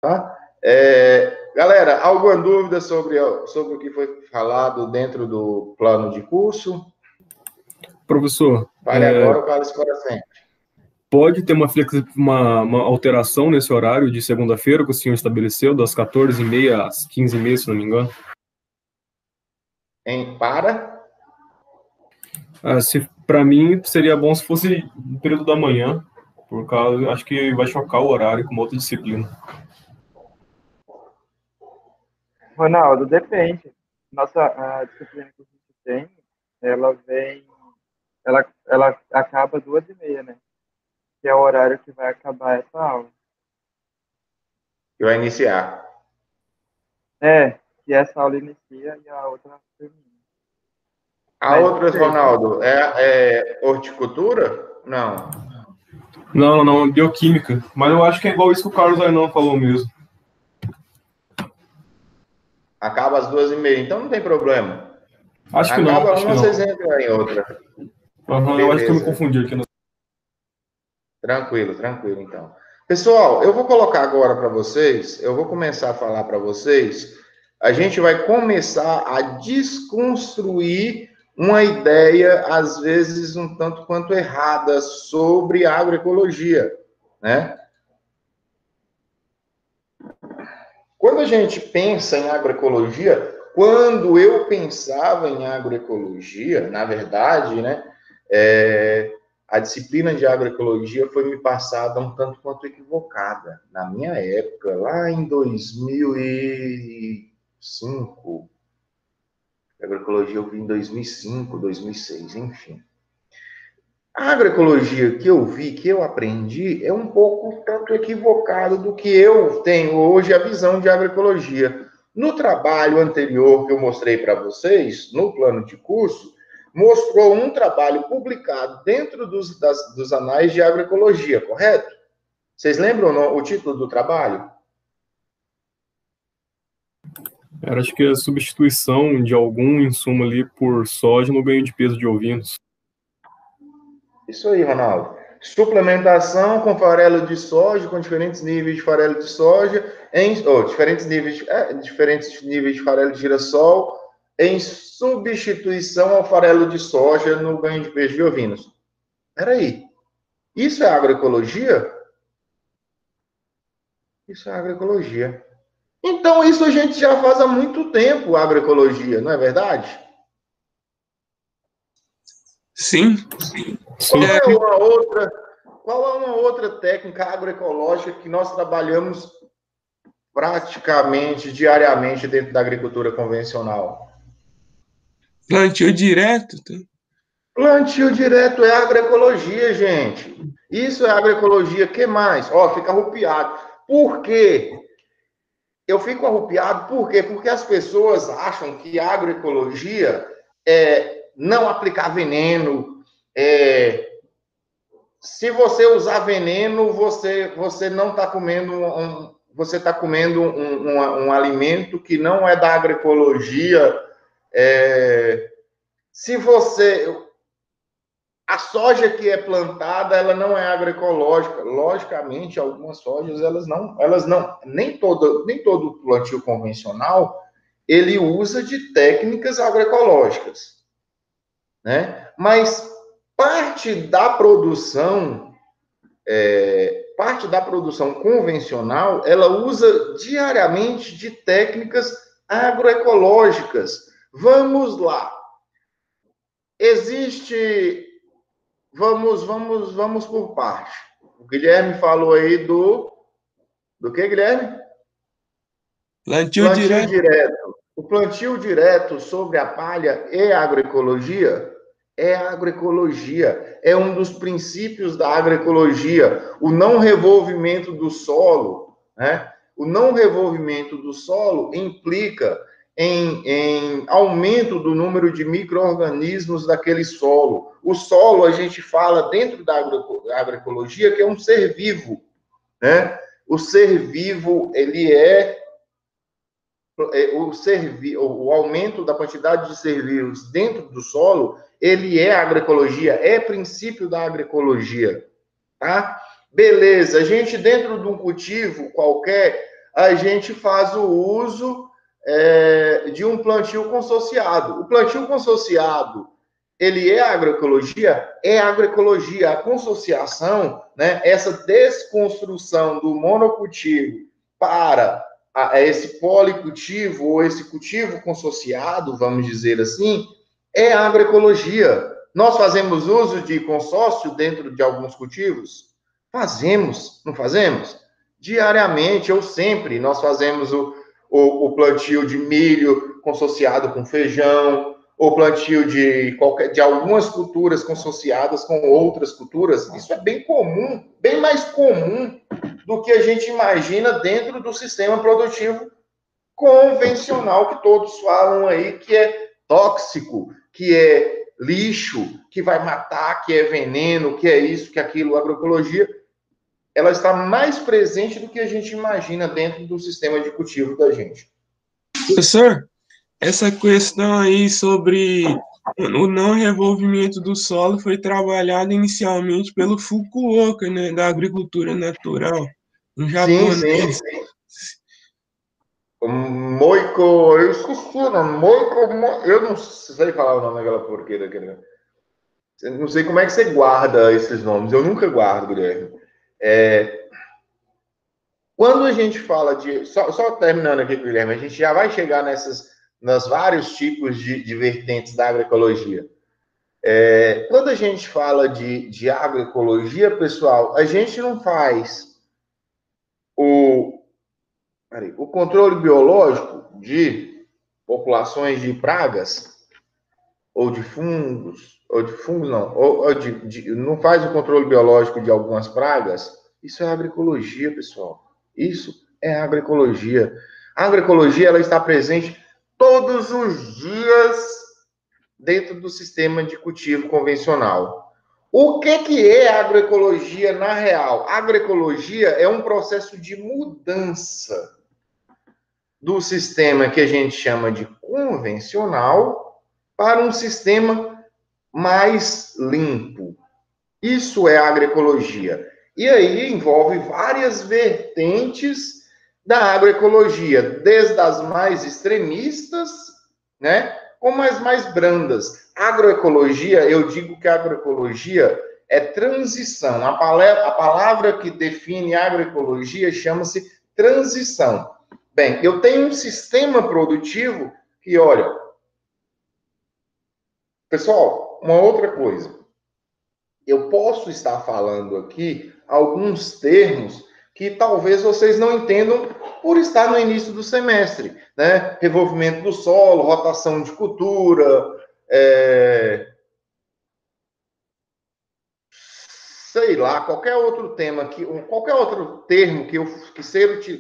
Tá? Galera, alguma dúvida sobre o que foi falado dentro do plano de curso? Professor, Fale agora ou cale-se para sempre. pode ter uma alteração nesse horário de segunda-feira que o senhor estabeleceu, das 14h30 às 15h30, se não me engano? Para? Para mim, seria bom se fosse no período da manhã, por causa, acho que vai chocar o horário com uma outra disciplina. Ronaldo, depende. A disciplina que a gente tem, ela acaba 2h30, né? Que é o horário que vai acabar essa aula. Que vai iniciar. Que essa aula inicia e a outra termina. A outra, Ronaldo, é horticultura? Não. Não, bioquímica. Mas eu acho que é igual isso que o Carlos Ainan falou mesmo. Acaba às 2h30, então não tem problema. Acho que não. Acaba uma, vocês entram em outra. Eu acho que eu me confundi aqui. Tranquilo, então. Pessoal, eu vou colocar agora para vocês, eu vou começar a falar para vocês, a gente vai começar a desconstruir uma ideia, às vezes, um tanto quanto errada sobre a agroecologia, né? Quando a gente pensa em agroecologia, quando eu pensava em agroecologia, na verdade, né, a disciplina de agroecologia foi me passada um tanto quanto equivocada. Na minha época, lá em 2005, a agroecologia eu vi em 2005, 2006, enfim. A agroecologia que eu vi, que eu aprendi, é um pouco tanto equivocado do que eu tenho hoje a visão de agroecologia. No trabalho anterior que eu mostrei para vocês, no plano de curso, mostrou um trabalho publicado dentro dos anais de agroecologia, correto? Vocês lembram o título do trabalho? Acho que é a substituição de algum insumo ali por soja no ganho de peso de ovinos. Isso aí, Ronaldo. Suplementação com farelo de soja, com diferentes níveis de farelo de soja, diferentes níveis de farelo de girassol, em substituição ao farelo de soja no ganho de peso de ovinos. Peraí, isso é agroecologia? Isso é agroecologia. Então, isso a gente já faz há muito tempo, agroecologia, não é verdade? Sim. Qual é uma outra técnica agroecológica que nós trabalhamos praticamente diariamente dentro da agricultura convencional? Plantio direto. Plantio direto é agroecologia, gente. Isso é agroecologia. O que mais? Fica arrupiado. Por quê? Eu fico arrupiado por quê? Porque as pessoas acham que a agroecologia é não aplicar veneno, se você usar veneno, você não está comendo você está comendo um alimento que não é da agroecologia. A soja que é plantada, ela não é agroecológica. Logicamente, algumas sojas, elas não, nem todo plantio convencional, ele usa de técnicas agroecológicas, né? Mas parte da produção convencional, ela usa diariamente de técnicas agroecológicas. Vamos lá. Vamos por parte. O Guilherme falou aí do que, Guilherme? Plantio direto. O plantio direto sobre a palha é agroecologia? É agroecologia. É um dos princípios da agroecologia. O não revolvimento do solo, né? O não revolvimento do solo implica em aumento do número de micro-organismos daquele solo. O solo, a gente fala dentro da agroecologia que é um ser vivo, né? O ser vivo, ele o aumento da quantidade de ser vivos dentro do solo, ele é agroecologia, é princípio da agroecologia, tá? Beleza, a gente dentro de um cultivo qualquer, a gente faz o uso de um plantio consociado. O plantio consociado, ele é agroecologia? É agroecologia. A consociação, né, essa desconstrução do monocultivo para esse policultivo ou esse cultivo consociado, vamos dizer assim, é agroecologia. Nós fazemos uso de consórcio dentro de alguns cultivos? Fazemos, não fazemos? Diariamente ou sempre nós fazemos o plantio de milho consociado com feijão, o plantio de algumas culturas consociadas com outras culturas. Isso é bem comum, bem mais comum do que a gente imagina dentro do sistema produtivo convencional que todos falam aí que é tóxico, que é lixo, que vai matar, que é veneno, que é isso, que é aquilo. A agroecologia, ela está mais presente do que a gente imagina dentro do sistema de cultivo da gente. Professor, essa questão aí sobre o não revolvimento do solo foi trabalhada inicialmente pelo Fukuoka, né, da agricultura natural, um Sim, sim, japonês. sim. Moiko, eu esqueci o nome, eu não sei falar o nome daquela porqueira. Eu não sei como é que você guarda esses nomes, eu nunca guardo, Guilherme. Quando a gente fala de. Só terminando aqui, Guilherme, a gente já vai chegar nos vários tipos de vertentes da agroecologia. Quando a gente fala de agroecologia, pessoal, a gente não faz o controle biológico de populações de pragas, ou de fungos, não, não faz o controle biológico de algumas pragas. Isso é agroecologia, pessoal. Isso é agroecologia. A agroecologia, ela está presente todos os dias dentro do sistema de cultivo convencional. O que é agroecologia na real? Agroecologia é um processo de mudança do sistema que a gente chama de convencional para um sistema mais limpo. Isso é agroecologia. E aí envolve várias vertentes da agroecologia, desde as mais extremistas, né, como as mais brandas. Agroecologia, eu digo que a agroecologia é transição. A palavra que define agroecologia chama-se transição. Bem, eu tenho um sistema produtivo que, olha, pessoal, uma outra coisa. Eu posso estar falando aqui alguns termos que talvez vocês não entendam por estar no início do semestre, né? Revolvimento do solo, rotação de cultura, sei lá, qualquer outro termo que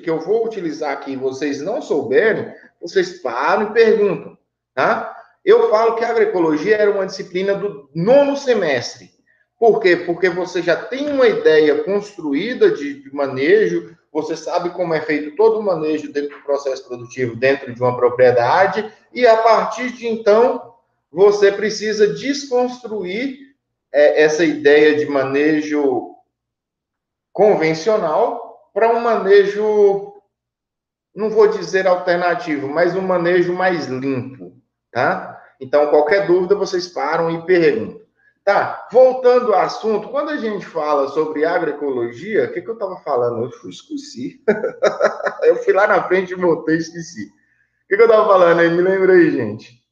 eu vou utilizar aqui e vocês não souberem, vocês param e perguntam, tá? Eu falo que a agroecologia era uma disciplina do 9º semestre. Por quê? Porque você já tem uma ideia construída de manejo, você sabe como é feito todo o manejo dentro do processo produtivo, dentro de uma propriedade, e a partir de então, você precisa desconstruir essa ideia de manejo convencional para um manejo, não vou dizer alternativo, mas um manejo mais limpo, tá? Então, qualquer dúvida, vocês param e perguntam. Tá, voltando ao assunto, quando a gente fala sobre agroecologia, o que eu estava falando? Eu esqueci. Eu fui lá na frente e voltei e esqueci. O que eu estava falando aí? Me lembra aí, gente.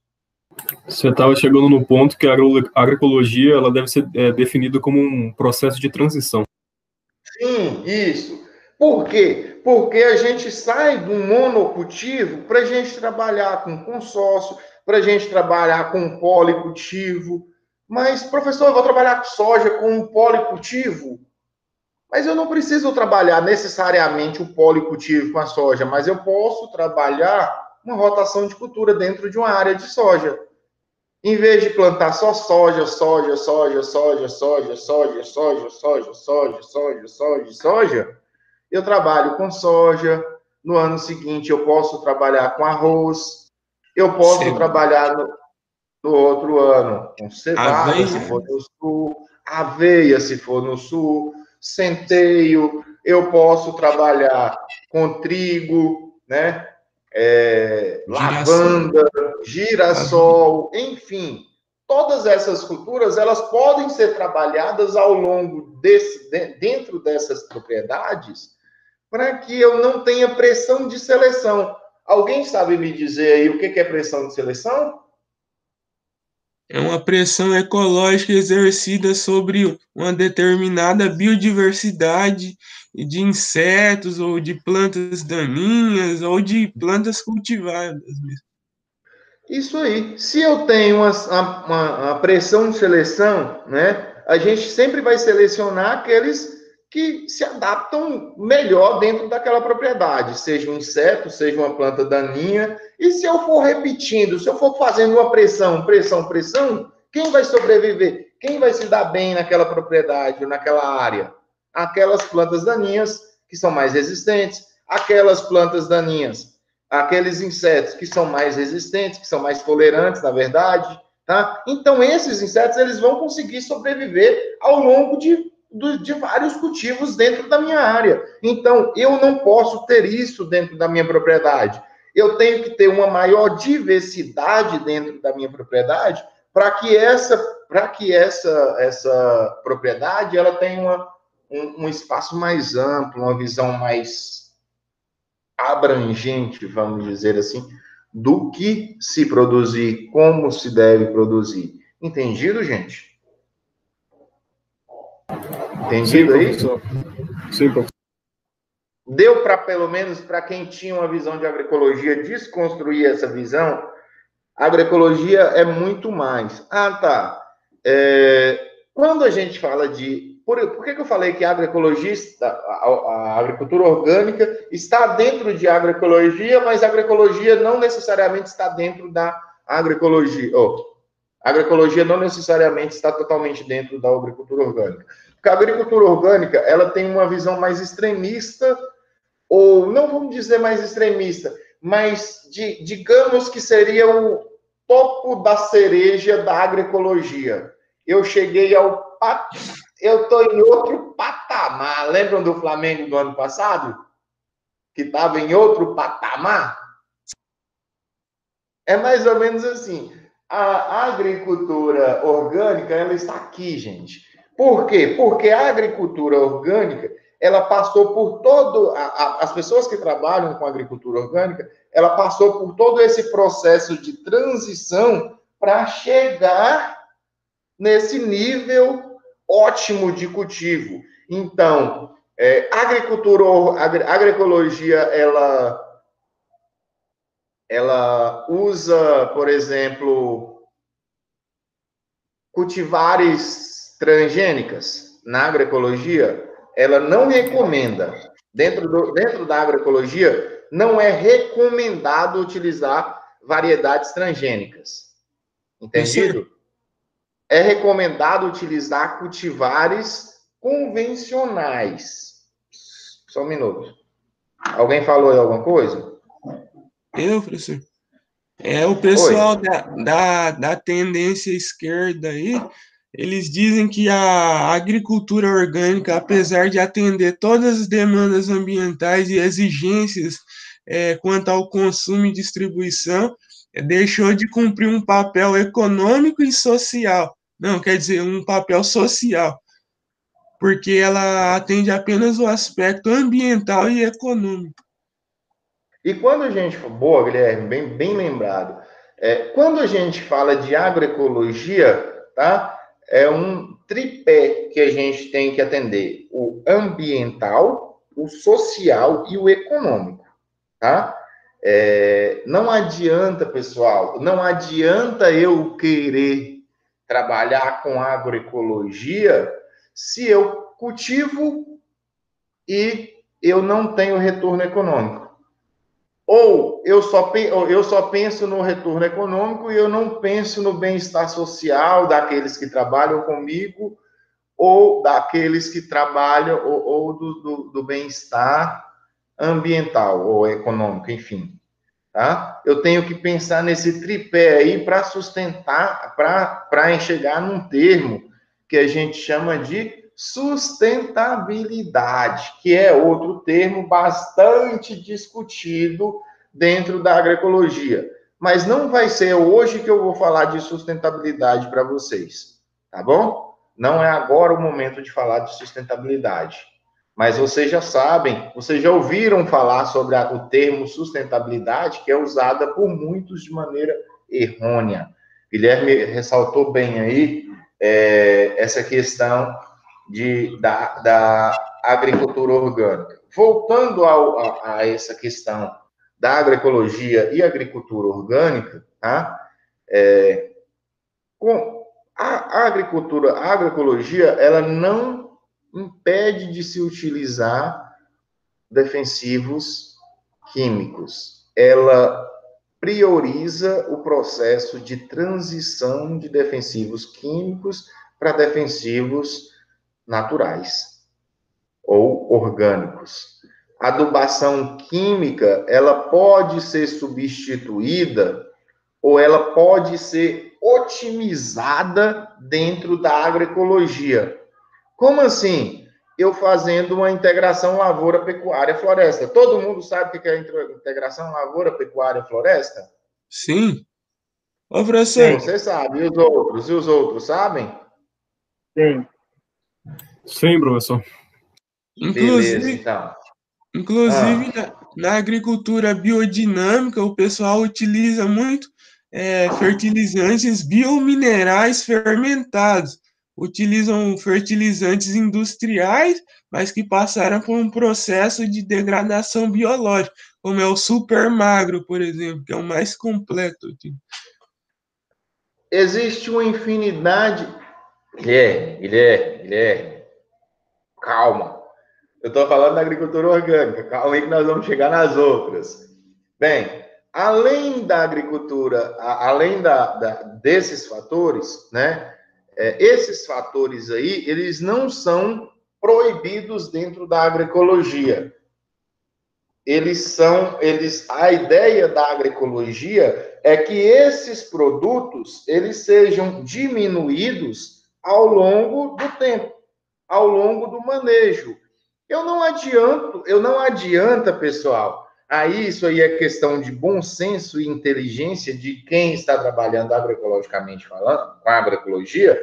Você estava chegando no ponto que a agroecologia ela deve ser definida como um processo de transição. Sim, isso. Por quê? Porque a gente sai do monocultivo para a gente trabalhar com consórcio, para a gente trabalhar com policultivo. Mas, professor, eu vou trabalhar com soja com um policultivo? Mas eu não preciso trabalhar necessariamente o policultivo com a soja, mas eu posso trabalhar uma rotação de cultura dentro de uma área de soja. Em vez de plantar só soja, eu trabalho com soja. No ano seguinte, eu posso trabalhar com arroz. Eu posso trabalhar no outro ano com cevada, se for no sul, aveia, se for no sul, centeio. eu posso trabalhar com trigo, né? Lavanda, girassol, enfim, todas essas culturas, elas podem ser trabalhadas ao longo dentro dessas propriedades, para que eu não tenha pressão de seleção. Alguém sabe me dizer aí o que é pressão de seleção? É uma pressão ecológica exercida sobre uma determinada biodiversidade de insetos, ou de plantas daninhas, ou de plantas cultivadas mesmo. Isso aí. Se eu tenho uma pressão de seleção, né, a gente sempre vai selecionar aqueles que se adaptam melhor dentro daquela propriedade, seja um inseto, seja uma planta daninha. E se eu for repetindo, se eu for fazendo uma pressão, quem vai sobreviver? Quem vai se dar bem naquela propriedade ou naquela área? Aquelas plantas daninhas que são mais resistentes, aquelas plantas daninhas, aqueles insetos que são mais resistentes, que são mais tolerantes, na verdade, tá? Então, esses insetos, eles vão conseguir sobreviver ao longo de vários cultivos dentro da minha área. Então, eu não posso ter isso dentro da minha propriedade. Eu tenho que ter uma maior diversidade dentro da minha propriedade para que essa propriedade ela tenha um espaço mais amplo, uma visão mais abrangente, vamos dizer assim, do que se produzir, como se deve produzir. Entendido, gente? Entendido aí? Sim, professor. Deu para, pelo menos, para quem tinha uma visão de agroecologia, desconstruir essa visão? A agroecologia é muito mais. Ah, tá. Quando a gente fala de... Por que eu falei que a agroecologia, a agricultura orgânica está dentro de agroecologia, mas a agroecologia não necessariamente está dentro da agroecologia. A agroecologia não necessariamente está totalmente dentro da agricultura orgânica. Porque a agricultura orgânica, ela tem uma visão mais extremista, ou não vamos dizer mais extremista, mas digamos que seria o topo da cereja da agroecologia. Eu estou em outro patamar. Lembram do Flamengo do ano passado? Que estava em outro patamar? É mais ou menos assim. A agricultura orgânica, ela está aqui, gente. Por quê? Porque a agricultura orgânica, ela passou por as pessoas que trabalham com agricultura orgânica, ela passou por todo esse processo de transição para chegar nesse nível ótimo de cultivo. Então, a agroecologia, ela usa, por exemplo, cultivares transgênicas na agroecologia, ela não recomenda. Dentro da agroecologia, não é recomendado utilizar variedades transgênicas. Entendido? É recomendado utilizar cultivares convencionais. Só um minuto. Alguém falou aí alguma coisa? Professor. O pessoal da tendência esquerda aí, eles dizem que a agricultura orgânica, apesar de atender todas as demandas ambientais e exigências quanto ao consumo e distribuição, deixou de cumprir um papel econômico e social. Não, quer dizer, um papel social, porque ela atende apenas o aspecto ambiental e econômico. E quando a gente... Boa, Guilherme, bem lembrado. Quando a gente fala de agroecologia, tá? É um tripé que a gente tem que atender: o ambiental, o social e o econômico, tá? Não adianta, pessoal, não adianta eu querer trabalhar com agroecologia se eu cultivo e eu não tenho retorno econômico. Ou eu só penso no retorno econômico e eu não penso no bem-estar social daqueles que trabalham comigo, ou daqueles que trabalham, ou do bem-estar ambiental ou econômico, enfim. Tá? Eu tenho que pensar nesse tripé aí para sustentar, para chegar num termo que a gente chama de Sustentabilidade, que é outro termo bastante discutido dentro da agroecologia. Mas não vai ser hoje que eu vou falar de sustentabilidade para vocês, tá bom? Não é agora o momento de falar de sustentabilidade. Mas vocês já sabem, vocês já ouviram falar sobre o termo sustentabilidade, que é usada por muitos de maneira errônea. Guilherme ressaltou bem aí essa questão da agricultura orgânica. Voltando a essa questão da agroecologia e agricultura orgânica, tá? A agroecologia, ela não impede de se utilizar defensivos químicos. Ela prioriza o processo de transição de defensivos químicos para defensivos naturais ou orgânicos. A adubação química, ela pode ser substituída ou ela pode ser otimizada dentro da agroecologia. Como assim? Eu fazendo uma integração lavoura-pecuária-floresta. Todo mundo sabe o que é integração lavoura-pecuária-floresta? Sim. Ô, professor. Você sabe. E os outros? E os outros sabem? Sim. Sim, professor. Beleza, então. Inclusive na agricultura biodinâmica, o pessoal utiliza muito fertilizantes biominerais fermentados. Utilizam fertilizantes industriais, mas que passaram por um processo de degradação biológica, como é o super magro, por exemplo, que é o mais completo. Existe uma infinidade... Guilherme, calma. Eu estou falando da agricultura orgânica, calma aí que nós vamos chegar nas outras. Bem, além da agricultura, além desses fatores, né? Esses fatores aí, eles não são proibidos dentro da agroecologia. A ideia da agroecologia é que esses produtos, eles sejam diminuídos ao longo do tempo, ao longo do manejo. Não adianta, pessoal. Isso aí é questão de bom senso e inteligência de quem está trabalhando agroecologicamente falando, com a agroecologia.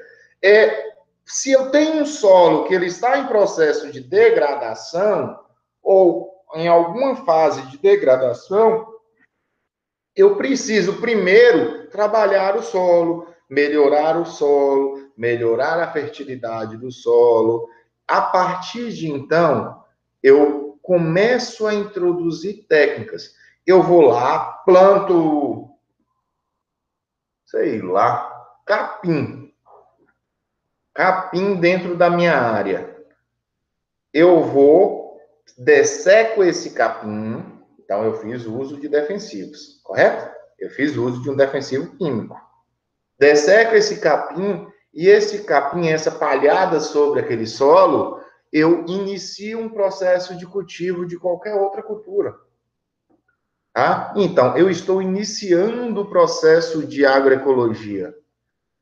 Se eu tenho um solo que ele está em processo de degradação ou em alguma fase de degradação, eu preciso primeiro trabalhar o solo, melhorar a fertilidade do solo. A partir de então, eu começo a introduzir técnicas. Eu vou lá, planto, sei lá, capim dentro da minha área. Eu vou, desseco esse capim, então eu fiz uso de defensivos, correto? Eu fiz uso de um defensivo químico. Desseco esse capim, e esse capim, essa palhada sobre aquele solo, eu inicio um processo de cultivo de qualquer outra cultura. Tá? Então, eu estou iniciando o processo de agroecologia.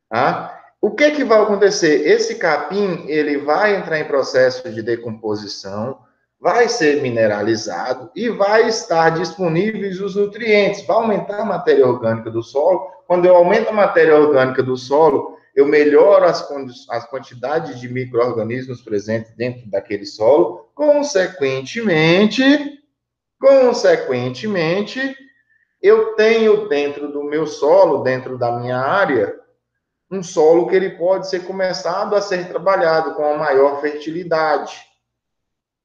Tá? O que vai acontecer? Esse capim, ele vai entrar em processo de decomposição, vai ser mineralizado e vai estar disponíveis os nutrientes, vai aumentar a matéria orgânica do solo. Quando eu aumento a matéria orgânica do solo, eu melhoro as quantidades de micro-organismos presentes dentro daquele solo, consequentemente, eu tenho dentro do meu solo, dentro da minha área, um solo que ele pode ser começado a ser trabalhado com a maior fertilidade.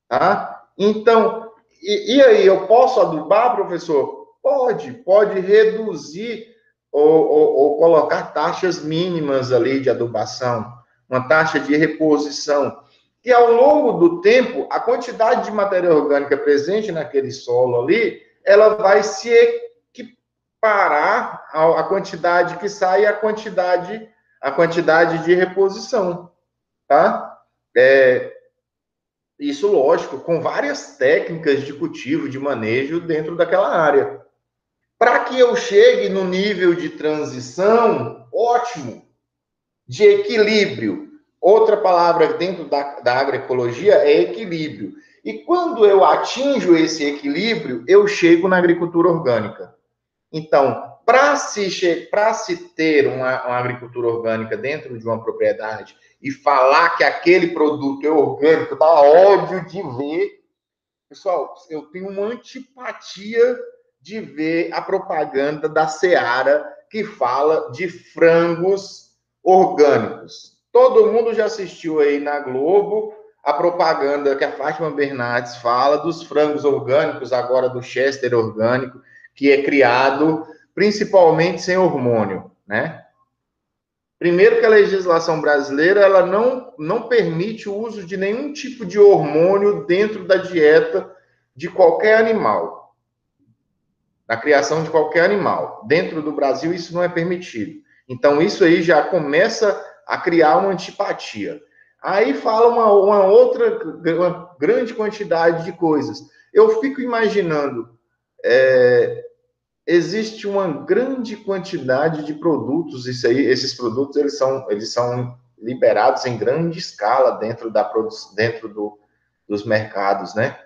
Tá? Então, e aí, eu posso adubar, professor? Pode reduzir ou colocar taxas mínimas ali de adubação, uma taxa de reposição. E ao longo do tempo, a quantidade de matéria orgânica presente naquele solo ali, ela vai se equiparar à quantidade que sai e à quantidade de reposição, tá? Isso, lógico, com várias técnicas de cultivo, de manejo dentro daquela área. Para que eu chegue no nível de transição ótimo, de equilíbrio, Outra palavra dentro da agroecologia é equilíbrio. E quando eu atinjo esse equilíbrio, eu chego na agricultura orgânica. Então, para se ter uma agricultura orgânica dentro de uma propriedade e falar que aquele produto é orgânico, dá ódio de ver. Pessoal, eu tenho uma antipatia de ver a propaganda da Seara que fala de frangos orgânicos. Todo mundo já assistiu aí na Globo a propaganda que a Fátima Bernardes fala dos frangos orgânicos, agora do Chester orgânico, que é criado principalmente sem hormônio, né? Primeiro que a legislação brasileira ela não permite o uso de nenhum tipo de hormônio dentro da dieta de qualquer animal, na criação de qualquer animal. Dentro do Brasil isso não é permitido. Então isso aí já começa a criar uma antipatia. Aí fala uma grande quantidade de coisas. Eu fico imaginando, existe uma grande quantidade de produtos, esses produtos eles são liberados em grande escala dentro dos mercados, né?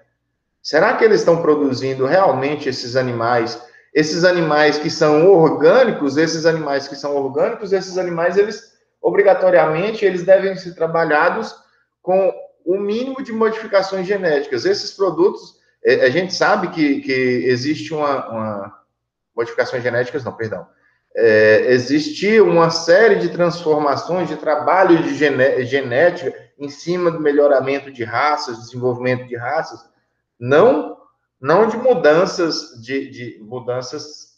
Será que eles estão produzindo realmente esses animais que são orgânicos, esses animais, eles obrigatoriamente eles devem ser trabalhados com o mínimo de modificações genéticas. Esses produtos, a gente sabe que existe modificações genéticas, não, perdão. Existia uma série de transformações, de trabalho de genética em cima do melhoramento de raças, desenvolvimento de raças, não de mudanças mudanças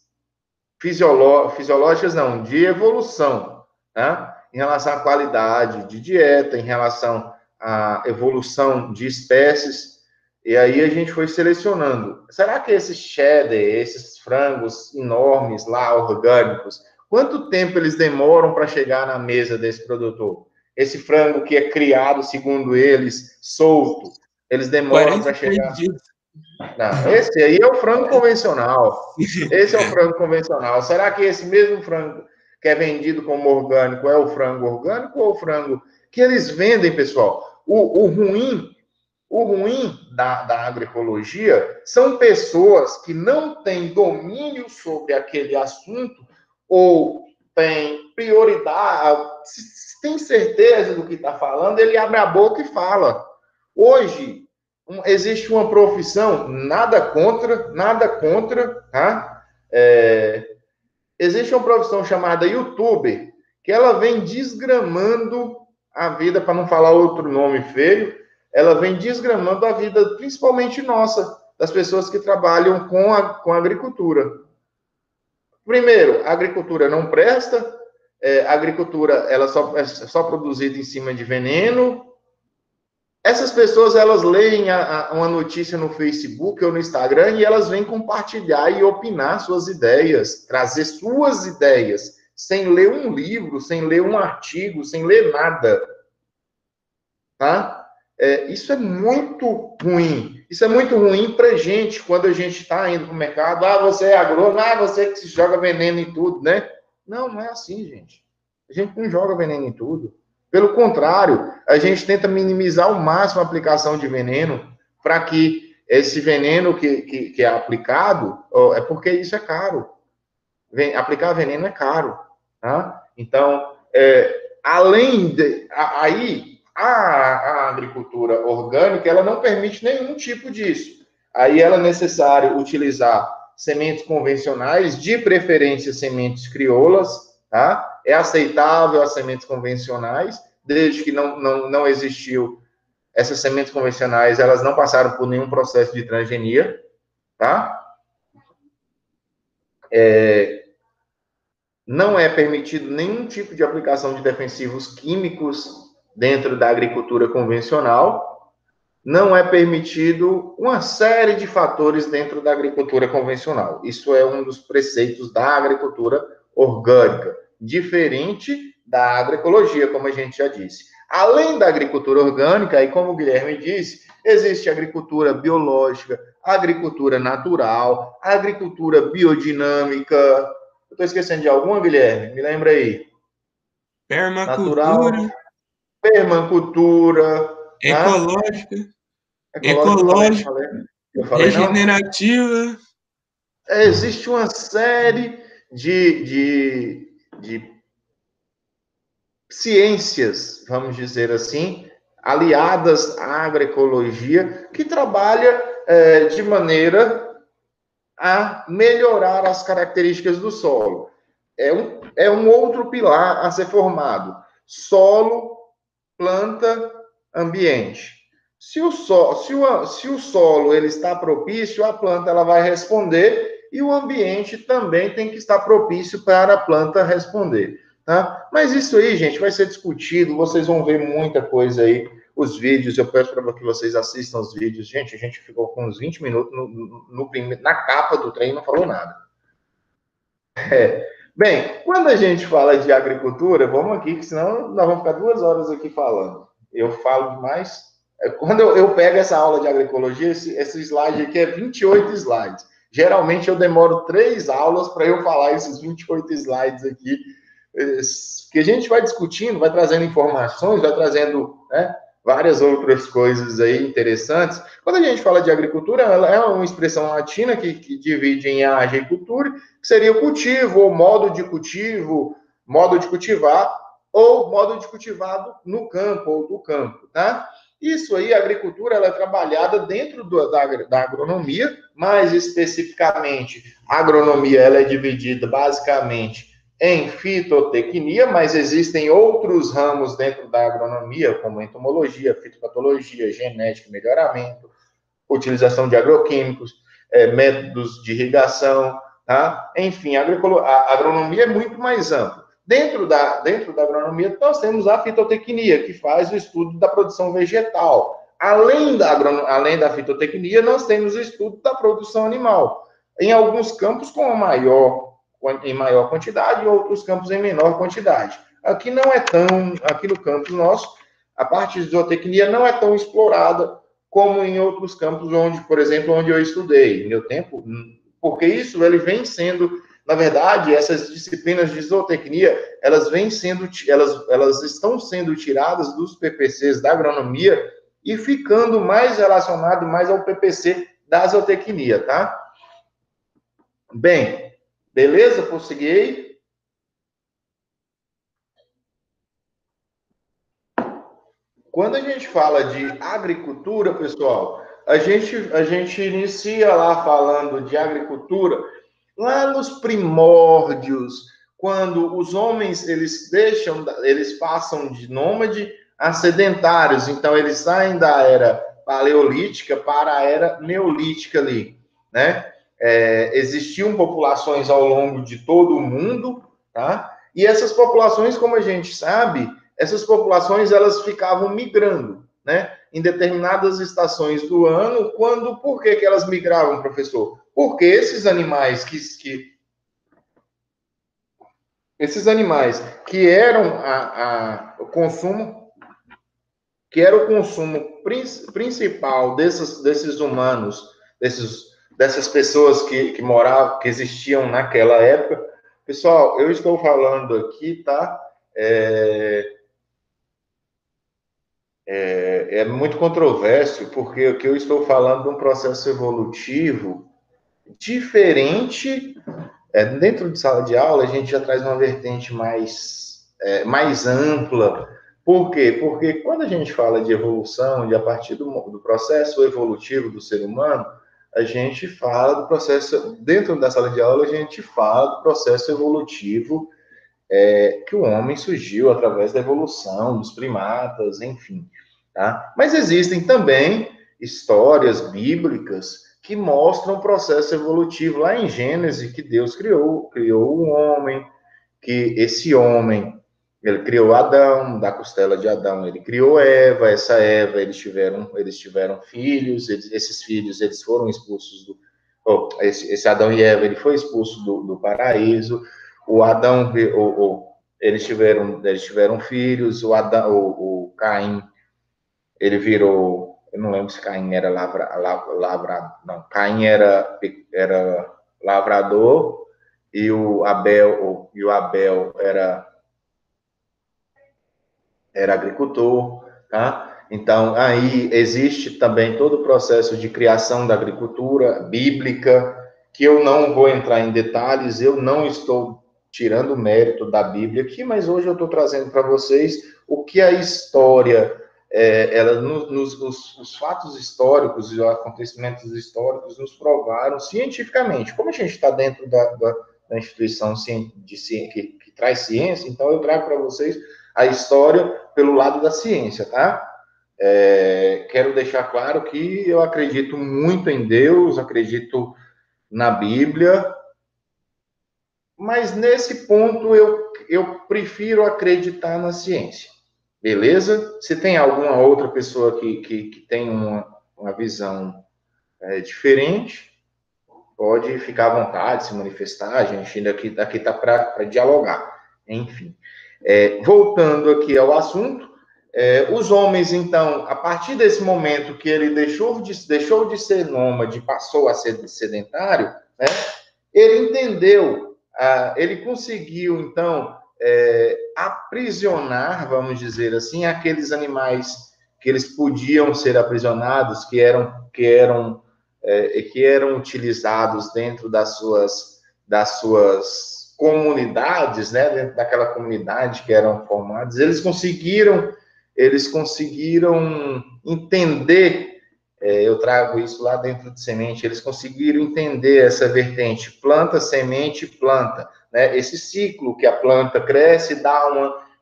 fisiológicas, não, de evolução, né? Em relação à qualidade de dieta, em relação à evolução de espécies. E aí a gente foi selecionando. Será que esses cheddar, esses frangos enormes lá, orgânicos, quanto tempo eles demoram para chegar na mesa desse produtor? Esse frango que é criado, segundo eles, solto, eles demoram para chegar... Não, esse aí é o frango convencional. Esse é o frango convencional. Será que esse mesmo frango que é vendido como orgânico é o frango orgânico ou o frango que eles vendem, pessoal? O ruim da agroecologia são pessoas que não têm domínio sobre aquele assunto ou têm prioridade, se tem certeza do que está falando, ele abre a boca e fala. Hoje, existe uma profissão, nada contra, tá? Existe uma profissão chamada youtuber, que ela vem desgramando a vida, para não falar outro nome feio, ela vem desgramando a vida, principalmente nossa, das pessoas que trabalham com a agricultura. Primeiro, a agricultura não presta, a agricultura ela é só produzida em cima de veneno. Essas pessoas, elas leem uma notícia no Facebook ou no Instagram e elas vêm compartilhar e opinar suas ideias, trazer suas ideias, sem ler um livro, sem ler um artigo, sem ler nada. Tá? Isso é muito ruim. Isso é muito ruim para gente, quando a gente está indo para o mercado. Ah, você é agrônomo, você que joga veneno em tudo, né? Não é assim, gente. A gente não joga veneno em tudo. Pelo contrário, a gente tenta minimizar ao máximo a aplicação de veneno para que esse veneno que é aplicado, é porque isso é caro. Aplicar veneno é caro. Tá? Então, aí, a agricultura orgânica, ela não permite nenhum tipo disso. Aí é necessário utilizar sementes convencionais, de preferência sementes crioulas, tá? É aceitável as sementes convencionais, desde que não existiu essas sementes convencionais, elas não passaram por nenhum processo de transgenia, tá? Não é permitido nenhum tipo de aplicação de defensivos químicos dentro da agricultura convencional. Não é permitido uma série de fatores dentro da agricultura convencional. Isso é um dos preceitos da agricultura orgânica, diferente da agroecologia, como a gente já disse. Além da agricultura orgânica, e como o Guilherme disse, existe agricultura biológica, agricultura natural, agricultura biodinâmica. Eu estou esquecendo de alguma, Guilherme? Me lembra aí. Permacultura. Natural. permacultura, tá? Ecológica, Ecológica, ecológica, eu falei não? regenerativa. Existe uma série de ciências, vamos dizer assim, aliadas à agroecologia, que trabalha de maneira a melhorar as características do solo. É um outro pilar a ser formado: solo, planta, ambiente. Se o solo ele está propício, a planta ela vai responder, e o ambiente também tem que estar propício para a planta responder, tá? Mas isso aí, gente, vai ser discutido, vocês vão ver muita coisa aí, os vídeos, eu peço para que vocês assistam os vídeos. Gente, a gente ficou com uns 20 minutos na capa do trem, não falou nada. Bem, quando a gente fala de agricultura, vamos aqui, que senão nós vamos ficar 2 horas aqui falando. Eu falo demais. Quando eu pego essa aula de agroecologia, esse slide aqui é 28 slides. Geralmente eu demoro 3 aulas para eu falar esses 28 slides aqui, que a gente vai discutindo, vai trazendo informações, vai trazendo, né, várias outras coisas aí interessantes. Quando a gente fala de agricultura, ela é uma expressão latina que divide em age e cultura, que seria o cultivo, ou modo de cultivo, modo de cultivar, ou modo de cultivado no campo, ou do campo, tá? Isso aí, a agricultura, ela é trabalhada dentro da agronomia, mais especificamente, a agronomia ela é dividida basicamente em fitotecnia, mas existem outros ramos dentro da agronomia, como entomologia, fitopatologia, genética, melhoramento, utilização de agroquímicos, métodos de irrigação, tá? Enfim, a agronomia é muito mais ampla. Dentro da agronomia, nós temos a fitotecnia, que faz o estudo da produção vegetal. Além da fitotecnia, nós temos o estudo da produção animal. Em alguns campos em maior quantidade, em outros campos em menor quantidade. Aqui no campus nosso, a parte de zootecnia não é tão explorada como em outros campos, por exemplo, onde eu estudei, meu tempo, porque isso ele vem sendo, na verdade, essas disciplinas de zootecnia, elas estão sendo tiradas dos PPCs da agronomia e ficando mais relacionado mais ao PPC da zootecnia, tá? Bem, beleza? Prosseguir. Quando a gente fala de agricultura, pessoal, a gente inicia lá falando de agricultura lá nos primórdios, quando os homens eles passam de nômade a sedentários, então eles saem da era paleolítica para a era neolítica ali, né? Existiam populações ao longo de todo o mundo, tá? E essas populações, como a gente sabe, essas populações elas ficavam migrando, né? Em determinadas estações do ano, por que elas migravam, professor? Porque esses animais que eram o consumo, que era o consumo principal desses humanos, dessas pessoas que moravam, que existiam naquela época. Pessoal, eu estou falando aqui, tá? É muito controverso, porque o que eu estou falando de um processo evolutivo diferente. Dentro de sala de aula, a gente já traz uma vertente mais ampla. Por quê? Porque quando a gente fala de evolução, a partir do processo evolutivo do ser humano, a gente fala do processo, dentro da sala de aula, a gente fala do processo evolutivo que o homem surgiu através da evolução dos primatas, enfim. Tá? Mas existem também histórias bíblicas que mostram o processo evolutivo lá em Gênesis, que Deus criou o homem, que esse homem, ele criou Adão, da costela de Adão, ele criou Eva, essa Eva, eles tiveram filhos, esses filhos, eles foram expulsos esse Adão e Eva, ele foi expulso do paraíso, o Adão, eles tiveram filhos, o Caim, ele virou, eu não lembro se Caim era Caim era lavrador e o Abel era era agricultor, tá? Então, aí existe também todo o processo de criação da agricultura bíblica, que eu não vou entrar em detalhes, eu não estou tirando o mérito da Bíblia aqui, mas hoje eu estou trazendo para vocês o que a história, os fatos históricos e os acontecimentos históricos nos provaram cientificamente. Como a gente está dentro da instituição que traz ciência, então eu trago para vocês a história pelo lado da ciência, tá? Quero deixar claro que eu acredito muito em Deus, acredito na Bíblia, mas nesse ponto eu prefiro acreditar na ciência, beleza? Se tem alguma outra pessoa que tem uma visão diferente, pode ficar à vontade, se manifestar, a gente daqui tá para dialogar, enfim. Voltando aqui ao assunto, os homens, então, a partir desse momento que ele deixou de ser nômade, passou a ser sedentário, né, ele entendeu, ele conseguiu, então, aprisionar, vamos dizer assim, aqueles animais que eles podiam ser aprisionados, que eram utilizados dentro das suas comunidades, né, dentro daquela comunidade que eram formadas, eles conseguiram entender, eu trago isso lá dentro de semente, eles conseguiram entender essa vertente, planta, semente, planta, né, esse ciclo que a planta cresce,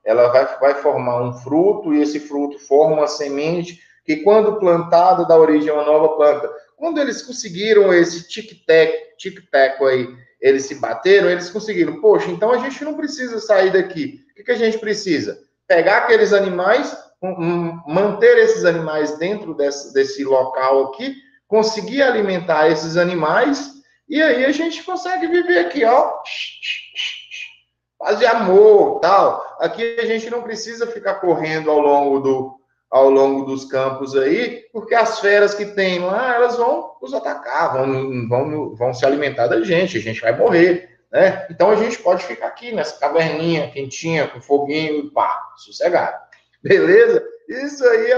ela vai formar um fruto, e esse fruto forma uma semente, que quando plantado dá origem a uma nova planta. Quando eles conseguiram esse tic-tac aí, eles se bateram, eles conseguiram, poxa, então a gente não precisa sair daqui. O que a gente precisa? Pegar aqueles animais, manter esses animais dentro desse local aqui, conseguir alimentar esses animais, e aí a gente consegue viver aqui, ó, paz de amor, tal. Aqui a gente não precisa ficar correndo ao longo dos campos aí, porque as feras que tem lá, elas vão nos atacar, vão se alimentar da gente, a gente vai morrer, né? Então a gente pode ficar aqui nessa caverninha quentinha, com foguinho e pá, sossegado. Beleza? Isso aí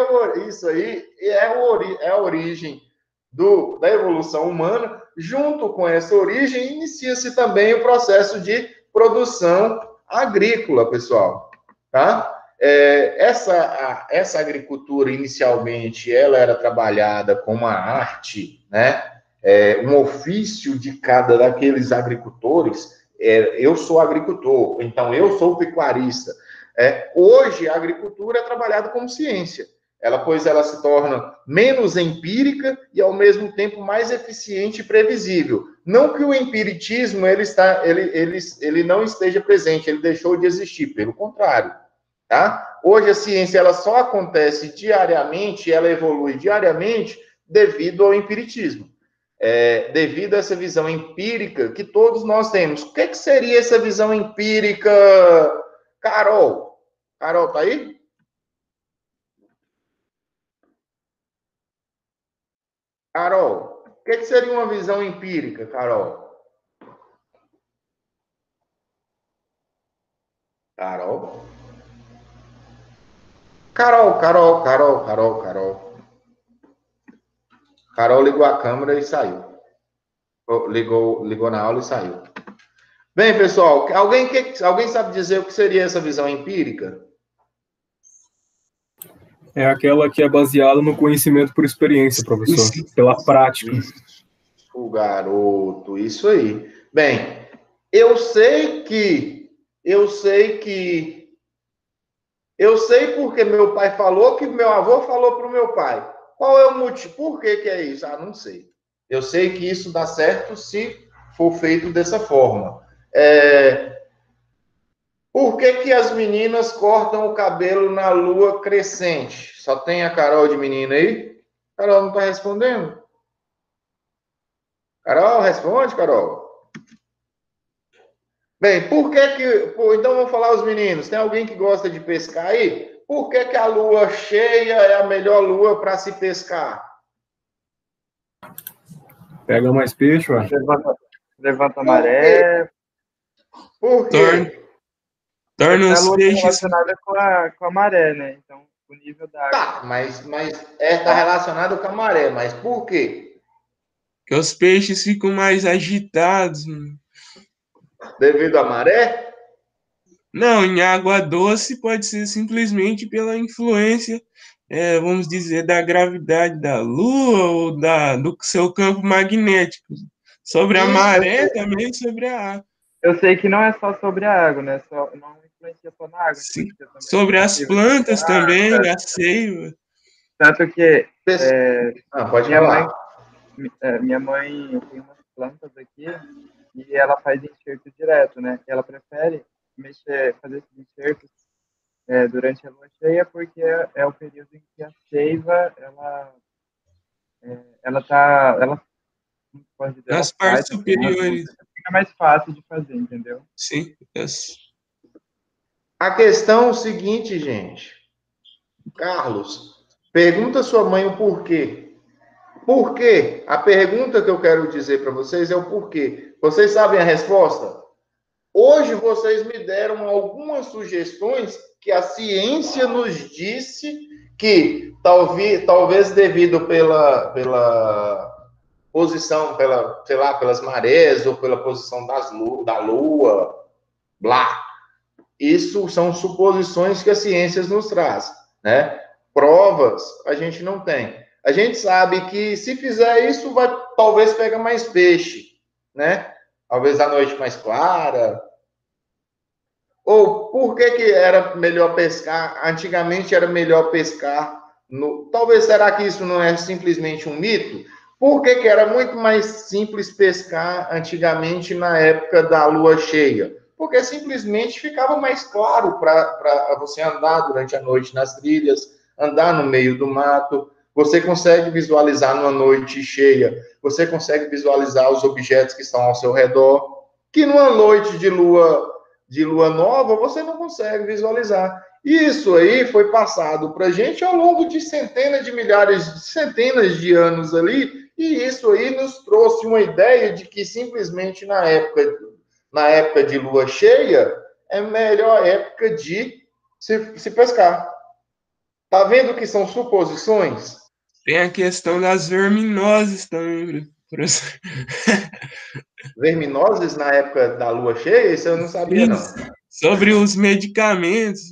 é a origem da evolução humana. Junto com essa origem, inicia-se também o processo de produção agrícola, pessoal, tá? Essa agricultura, inicialmente, ela era trabalhada como uma arte, né? Um ofício de cada daqueles agricultores. Eu sou agricultor, então eu sou pecuarista. Hoje, a agricultura é trabalhada como ciência, pois ela se torna menos empírica e, ao mesmo tempo, mais eficiente e previsível. Não que o empiritismo ele não esteja presente, ele deixou de existir, pelo contrário. Tá? Hoje a ciência ela só acontece diariamente, ela evolui diariamente devido ao empiritismo, devido a essa visão empírica que todos nós temos. O que seria essa visão empírica, Carol? Carol, tá aí? Carol, o que seria uma visão empírica, Carol? Carol? Carol. Carol ligou a câmera e saiu. Ligou na aula e saiu. Bem, pessoal, alguém sabe dizer o que seria essa visão empírica? É aquela que é baseada no conhecimento por experiência, professor, pela prática. O garoto, isso aí. Bem, eu sei porque meu pai falou, que meu avô falou para o meu pai. Qual é o motivo? Por que é isso? Ah, não sei. Eu sei que isso dá certo se for feito dessa forma. Por que as meninas cortam o cabelo na lua crescente? Só tem a Carol de menina aí? Carol não está respondendo? Carol, responde, Carol. Bem, então vamos falar os meninos. Tem alguém que gosta de pescar aí? Por que a lua cheia é a melhor lua para se pescar? Pega mais peixe, ué. Levanta a maré. Por quê? Torna A os lua está peixes. relacionada com a maré, né? Então, o nível da água. Tá, mas tá relacionado com a maré, mas por quê? Que os peixes ficam mais agitados. Devido à maré? Não, em água doce pode ser simplesmente pela influência, vamos dizer, da gravidade da Lua ou do seu campo magnético. Sobre a Isso, maré, também sobre a água. Eu sei que não é só sobre a água, né? Não influencia só na água, Sim. influencia também Sobre no as nível de plantas também, água. a seiva. Tanto que Pode minha mãe, falar. minha mãe tem umas plantas aqui e ela faz enxerto direto, né? Ela prefere fazer esses enxertos durante a lua cheia porque é o período em que a seiva ela pode dizer, ela Nas sai partes da planta, superiores. fica mais fácil de fazer, entendeu? Sim. A questão é o seguinte, gente. Carlos, pergunta à sua mãe o porquê. Por quê? A pergunta que eu quero dizer para vocês é o porquê. Vocês sabem a resposta? Hoje vocês me deram algumas sugestões que a ciência nos disse que talvez devido pela posição, sei lá, pelas marés ou pela posição da Lua, blá. Isso são suposições que a ciência nos traz, né? Provas a gente não tem. A gente sabe que se fizer isso, talvez pegue mais peixe, né? Talvez a noite mais clara. Ou por que era melhor pescar? Antigamente era melhor pescar Talvez será que isso não é simplesmente um mito? Por que era muito mais simples pescar antigamente na época da lua cheia? Porque simplesmente ficava mais claro para você andar durante a noite nas trilhas, andar no meio do mato. Você consegue visualizar numa noite cheia, você consegue visualizar os objetos que estão ao seu redor, que numa noite de lua nova você não consegue visualizar. Isso aí foi passado para a gente ao longo de centenas de anos ali, e isso aí nos trouxe uma ideia de que simplesmente na época de lua cheia é a melhor época de se pescar. Tá vendo que são suposições? Tem a questão das verminoses também, professor. Verminoses na época da lua cheia? Isso eu não sabia, não. Sobre os medicamentos,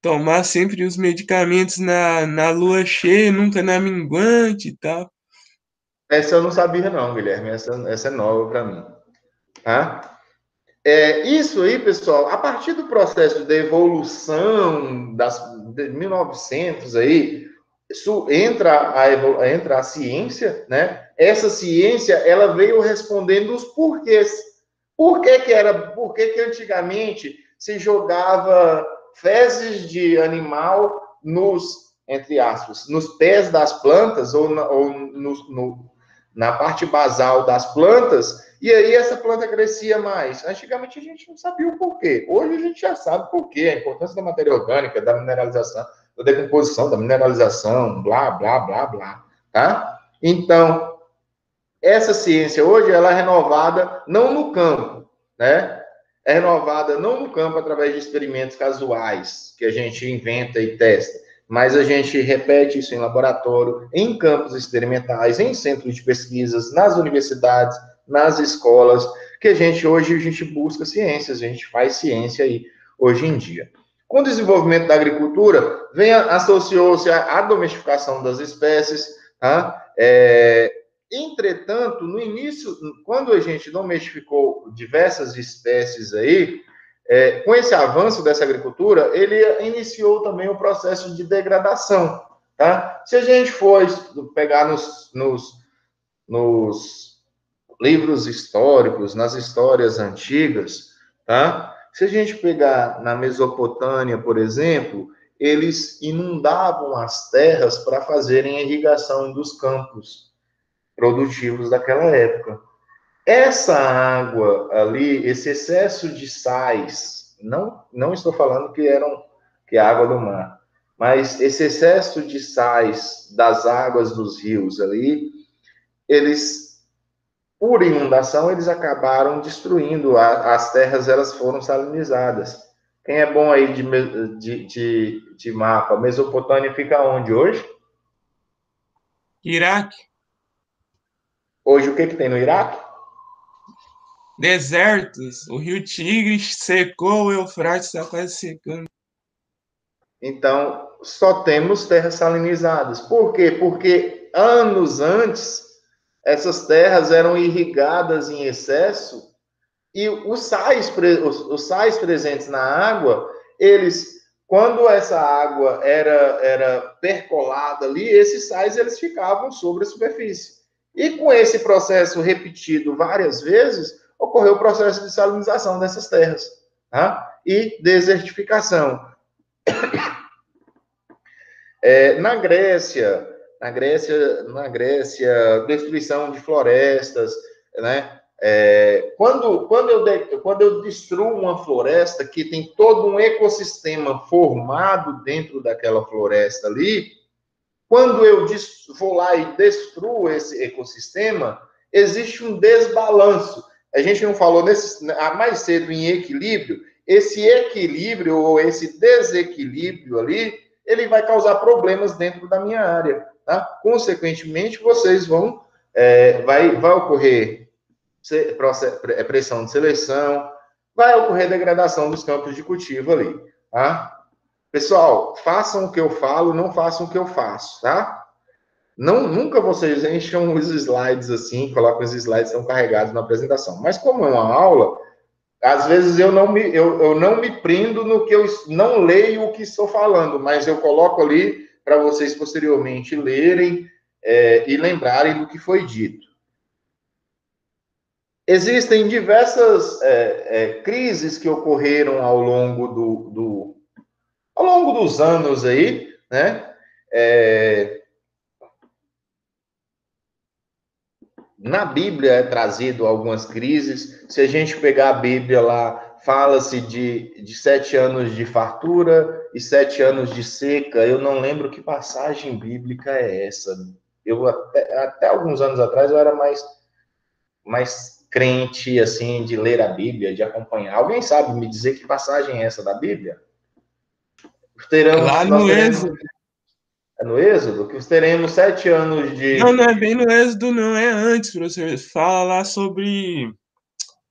tomar sempre os medicamentos na lua cheia, nunca na minguante e tal. Essa eu não sabia, não, Guilherme. Essa é nova para mim. Tá? Isso aí, pessoal, a partir do processo de evolução de 1900 aí, isso entra a ciência, né? Essa ciência, ela veio respondendo os porquês. Por que antigamente se jogava fezes de animal entre aspas, nos pés das plantas ou na parte basal das plantas, e aí essa planta crescia mais? Antigamente a gente não sabia o porquê. Hoje a gente já sabe o porquê, a importância da matéria orgânica, da mineralização, da decomposição, da mineralização, blá, blá, blá, blá, tá? Então, essa ciência hoje, ela é renovada não no campo, né? É renovada não no campo através de experimentos casuais, que a gente inventa e testa, mas a gente repete isso em laboratório, em campos experimentais, em centros de pesquisas, nas universidades, nas escolas, que hoje a gente busca ciências, a gente faz ciência aí hoje em dia. Com o desenvolvimento da agricultura, associou-se à domesticação das espécies, tá? Entretanto, no início, quando a gente domestificou diversas espécies aí, com esse avanço dessa agricultura, ele iniciou também o processo de degradação, tá? Se a gente for pegar nos livros históricos, nas histórias antigas, tá? Se a gente pegar na Mesopotâmia, por exemplo, eles inundavam as terras para fazerem a irrigação dos campos produtivos daquela época. Essa água ali, esse excesso de sais, não estou falando que é água do mar, mas esse excesso de sais das águas dos rios ali, por inundação, eles acabaram destruindo as terras, elas foram salinizadas. Quem é bom aí de mapa? Mesopotâmia fica onde hoje? Iraque, Hoje o que tem no Iraque? desertos, o rio Tigre secou, o Eufrates está quase secando. Então, só temos terras salinizadas. Por quê? Porque anos antes, essas terras eram irrigadas em excesso e os sais presentes na água, eles, quando essa água era percolada ali, esses sais eles ficavam sobre a superfície. E com esse processo repetido várias vezes, ocorreu o processo de salinização dessas terras, tá? E desertificação. Na Grécia, destruição de florestas, né? Quando eu destruo uma floresta que tem todo um ecossistema formado dentro daquela floresta ali, quando eu vou lá e destruo esse ecossistema, existe um desbalanço. A gente não falou mais cedo em equilíbrio. Esse equilíbrio ou esse desequilíbrio ali, ele vai causar problemas dentro da minha área. Tá? Consequentemente, vocês vai ocorrer pressão de seleção, vai ocorrer degradação dos campos de cultivo ali. Tá? Pessoal, façam o que eu falo, não façam o que eu faço, tá? Nunca vocês encham os slides assim, colocam os slides que estão carregados na apresentação. Mas como é uma aula, às vezes eu não me prendo no que eu não leio o que estou falando, mas eu coloco ali para vocês posteriormente lerem e lembrarem do que foi dito. Existem diversas crises que ocorreram ao longo dos anos aí, né? Na Bíblia é trazido algumas crises. Se a gente pegar a Bíblia lá, fala-se de 7 anos de fartura e 7 anos de seca. Eu não lembro que passagem bíblica é essa. Eu até alguns anos atrás eu era mais crente assim de ler a Bíblia, de acompanhar. Alguém sabe me dizer que passagem é essa da Bíblia? Lá no Êxodo. É no Êxodo? Que teremos 7 anos de... Não é bem no Êxodo, não. É antes, professor. Fala lá sobre...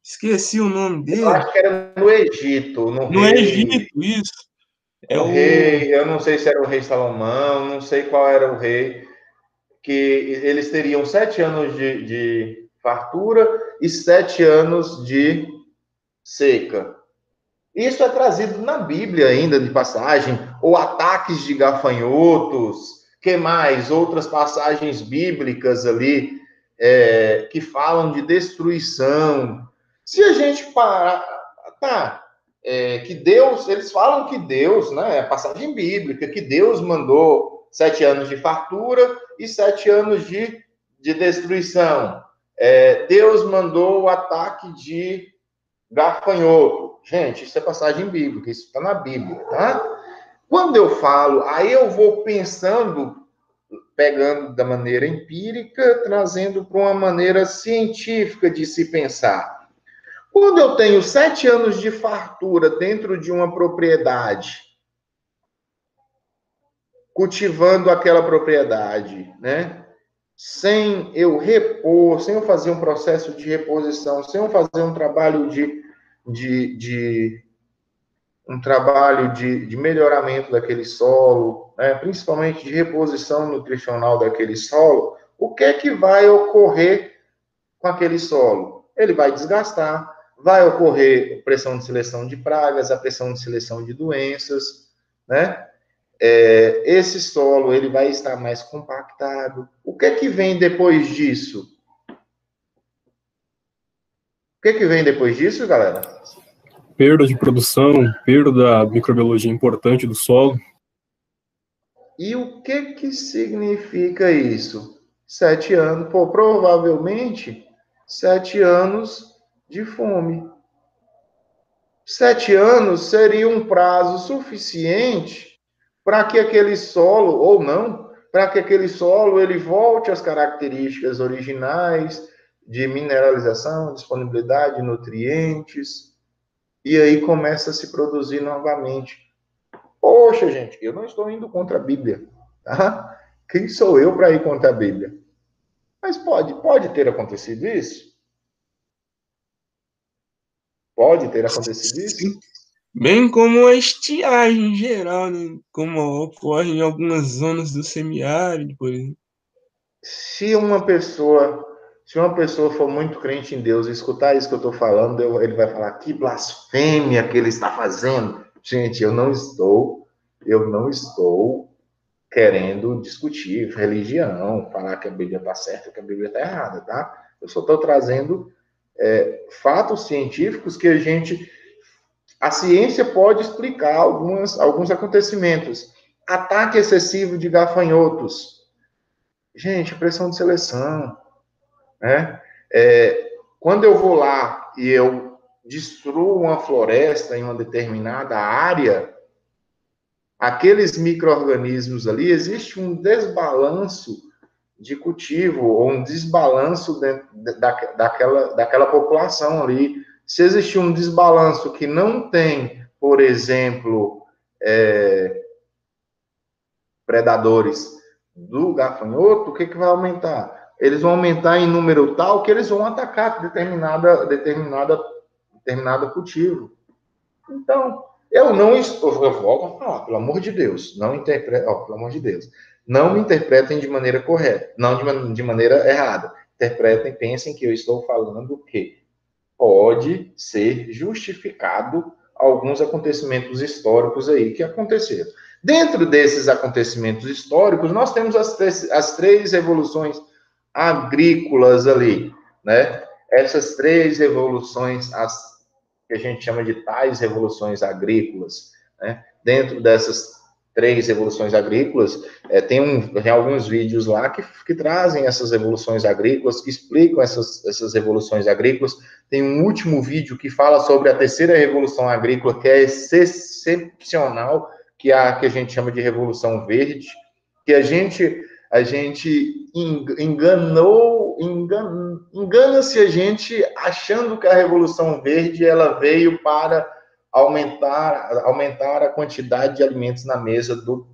Esqueci o nome dele. Eu acho que era no Egito. No Egito, isso. Rei, eu não sei se era o rei Salomão, não sei qual era o rei, que eles teriam 7 anos de fartura e 7 anos de seca. Isso é trazido na Bíblia ainda, de passagem, ou ataques de gafanhotos, que mais? Outras passagens bíblicas ali, que falam de destruição. Se a gente parar, que Deus, eles falam que Deus, né, é passagem bíblica, que Deus mandou 7 anos de fartura e 7 anos de destruição. Deus mandou o ataque de gafanhoto. Gente, isso é passagem bíblica, isso está na Bíblia, tá? Quando eu falo, aí eu vou pensando, pegando da maneira empírica, trazendo para uma maneira científica de se pensar. Quando eu tenho 7 anos de fartura dentro de uma propriedade, cultivando aquela propriedade, né? Sem eu repor, sem eu fazer um processo de reposição, sem eu fazer um trabalho de melhoramento daquele solo, né? Principalmente de reposição nutricional daquele solo, o que é que vai ocorrer com aquele solo? Ele vai desgastar, vai ocorrer pressão de seleção de pragas, a pressão de seleção de doenças, né? Esse solo ele vai estar mais compactado. O que é que vem depois disso? O que é que vem depois disso, galera? Perda de produção, perda da microbiologia importante do solo. E o que significa isso? 7 anos, provavelmente 7 anos de fome. 7 anos seria um prazo suficiente para que aquele solo, ou não, para que aquele solo ele volte às características originais de mineralização, disponibilidade de nutrientes. E aí começa a se produzir novamente. Poxa, gente, eu não estou indo contra a Bíblia, tá? Quem sou eu para ir contra a Bíblia? Mas pode ter acontecido isso? Pode ter acontecido isso? Sim. Bem como a estiagem em geral, né? Como ocorre em algumas zonas do semiárido, por exemplo. Se uma pessoa for muito crente em Deus e escutar isso que eu estou falando, ele vai falar que blasfêmia que ele está fazendo. Gente, eu não estou querendo discutir religião, falar que a Bíblia está certa, que a Bíblia está errada, tá? Eu só estou trazendo fatos científicos que a ciência pode explicar alguns acontecimentos. Ataque excessivo de gafanhotos. Gente, pressão de seleção, né? Quando eu vou lá e eu destruo uma floresta em uma determinada área, aqueles micro-organismos ali, existe um desbalanço de cultivo, ou um desbalanço daquela população ali. Se existir um desbalanço que não tem, por exemplo, predadores do gafanhoto, o que vai aumentar? Eles vão aumentar em número tal que eles vão atacar determinado cultivo. Então, eu não estou, eu volto a falar, pelo amor de Deus, não interpretem, pelo amor de Deus, não me interpretem de maneira correta, não de maneira errada. Interpretem, pensem que eu estou falando que pode ser justificado alguns acontecimentos históricos aí que aconteceram. Dentro desses acontecimentos históricos, nós temos as três revoluções agrícolas ali, né? Essas três revoluções, as que a gente chama de tais revoluções agrícolas, né? Dentro dessas três revoluções agrícolas, tem alguns vídeos lá que trazem essas revoluções agrícolas, que explicam essas revoluções agrícolas. Tem um último vídeo que fala sobre a terceira revolução agrícola, que é excepcional, que é a que a gente chama de Revolução Verde, que a gente engana-se a gente achando que a Revolução Verde ela veio para aumentar a quantidade de alimentos na mesa do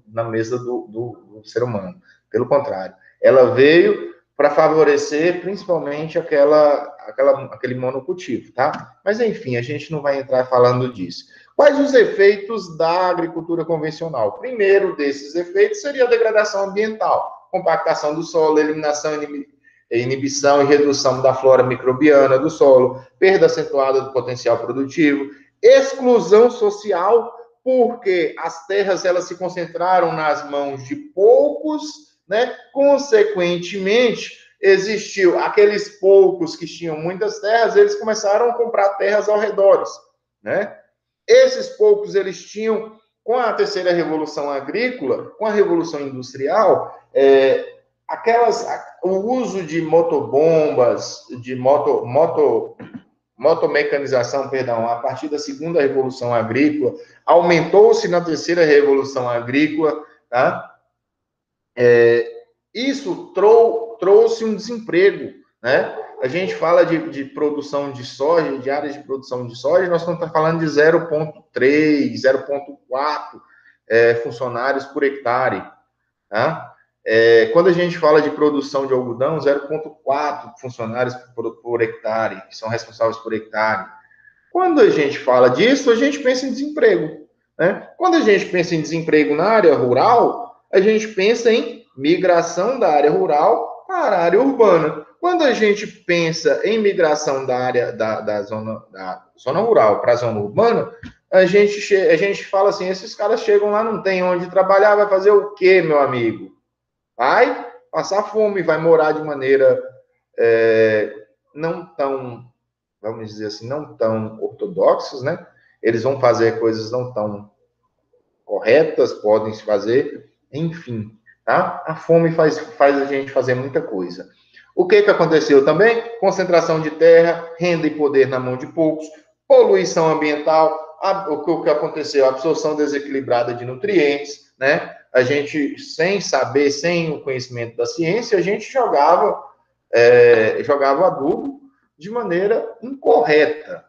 ser humano. Pelo contrário, ela veio para favorecer principalmente aquele monocultivo, tá? Mas enfim, a gente não vai entrar falando disso. Quais os efeitos da agricultura convencional? Primeiro desses efeitos seria a degradação ambiental, compactação do solo, eliminação, inibição e redução da flora microbiana do solo, perda acentuada do potencial produtivo, exclusão social, porque as terras elas se concentraram nas mãos de poucos, né? Consequentemente, existiu aqueles poucos que tinham muitas terras, eles começaram a comprar terras ao redor, né? Esses poucos eles tinham, com a terceira revolução agrícola, com a revolução industrial, o uso de motobombas, de motomecanização, perdão, a partir da segunda revolução agrícola, aumentou-se na terceira revolução agrícola, tá? Isso trouxe um desemprego, né? A gente fala de produção de soja, de áreas de produção de soja, nós estamos falando de 0,3, 0,4 funcionários por hectare, tá? Quando a gente fala de produção de algodão, 0,4 funcionários por hectare, que são responsáveis por hectare. Quando a gente fala disso, a gente pensa em desemprego, né? Quando a gente pensa em desemprego na área rural, a gente pensa em migração da área rural para a área urbana. Quando a gente pensa em migração da área da zona rural para a zona urbana, a gente fala assim, esses caras chegam lá, não tem onde trabalhar, vai fazer o quê, meu amigo? Vai passar fome, vai morar de maneira não tão, vamos dizer assim, não tão ortodoxas, né? Eles vão fazer coisas não tão corretas, podem se fazer, enfim, tá? A fome faz a gente fazer muita coisa. O que aconteceu também? Concentração de terra, renda e poder na mão de poucos, poluição ambiental, o que aconteceu? Absorção desequilibrada de nutrientes, né? A gente, sem saber, sem o conhecimento da ciência, a gente jogava adubo de maneira incorreta.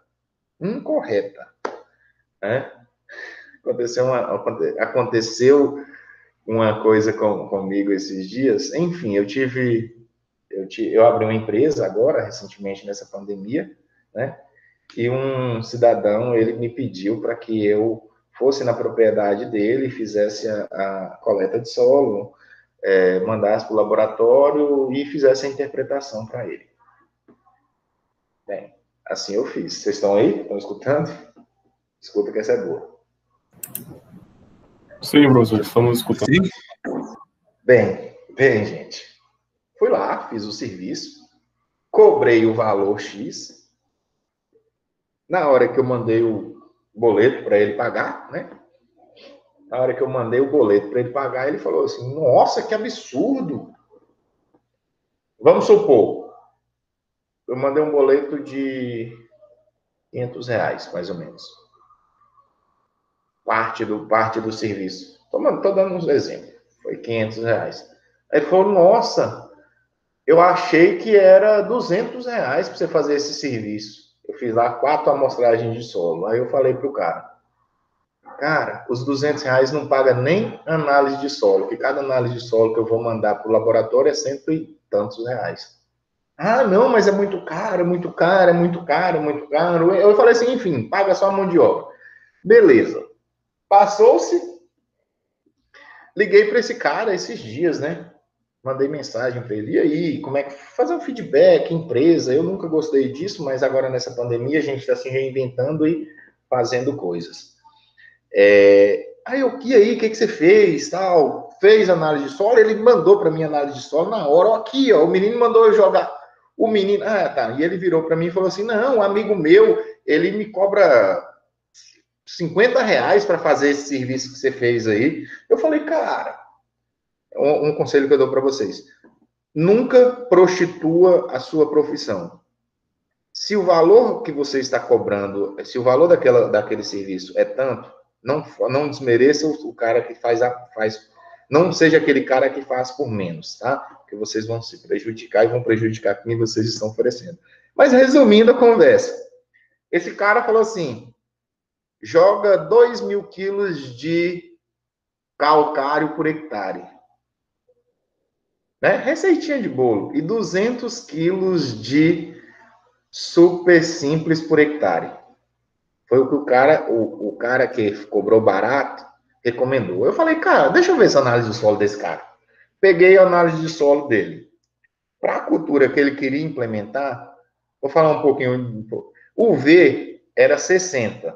né? Aconteceu uma coisa comigo esses dias. Enfim, eu abri uma empresa agora, recentemente, nessa pandemia, né? E um cidadão, ele me pediu para que eu fosse na propriedade dele, fizesse a coleta de solo, mandasse para o laboratório e fizesse a interpretação para ele. Bem, assim eu fiz. Vocês estão aí? Estão escutando? Escuta que essa é boa. Sim, professor, estamos escutando. Sim. Bem, gente. Fui lá, fiz o serviço, cobrei o valor X. Na hora que eu mandei o boleto para ele pagar, né? Na hora que eu mandei o boleto para ele pagar, ele falou assim: nossa, que absurdo! Vamos supor, eu mandei um boleto de R$ 500, mais ou menos. Parte do serviço. Estou dando uns exemplos. Foi R$ 500. Aí ele falou: nossa, eu achei que era R$ 200 para você fazer esse serviço. Eu fiz lá 4 amostragens de solo. Aí eu falei pro cara, os R$ 200 não paga nem análise de solo, que cada análise de solo que eu vou mandar para o laboratório é cento e tantos reais. Ah, não, mas é muito caro, é muito caro, é muito caro, é muito caro. Eu falei assim, enfim, paga só a mão de obra. Beleza. Passou-se, liguei para esse cara esses dias, né? Mandei mensagem para ele, e aí, como é que fazer um feedback, empresa? Eu nunca gostei disso, mas agora nessa pandemia a gente está se reinventando e fazendo coisas. Aí eu, e aí, o que você fez? Tal, fez análise de solo, ele mandou para mim análise de solo na hora, aqui, ó, o menino mandou eu jogar. O menino, tá, e ele virou para mim e falou assim: não, um amigo meu, ele me cobra R$ 50 para fazer esse serviço que você fez aí. Eu falei, cara, um conselho que eu dou para vocês: nunca prostitua a sua profissão. Se o valor que você está cobrando, se o valor daquele serviço é tanto, não desmereça o cara que faz, não seja aquele cara que faz por menos, tá? Porque vocês vão se prejudicar e vão prejudicar quem vocês estão oferecendo. Mas resumindo a conversa, esse cara falou assim: joga 2.000 quilos de calcário por hectare, né? Receitinha de bolo. E 200 quilos de super simples por hectare. Foi o que o cara que cobrou barato recomendou. Eu falei, cara, deixa eu ver essa análise de solo desse cara. Peguei a análise de solo dele. Para a cultura que ele queria implementar, vou falar um pouquinho. O V era 60.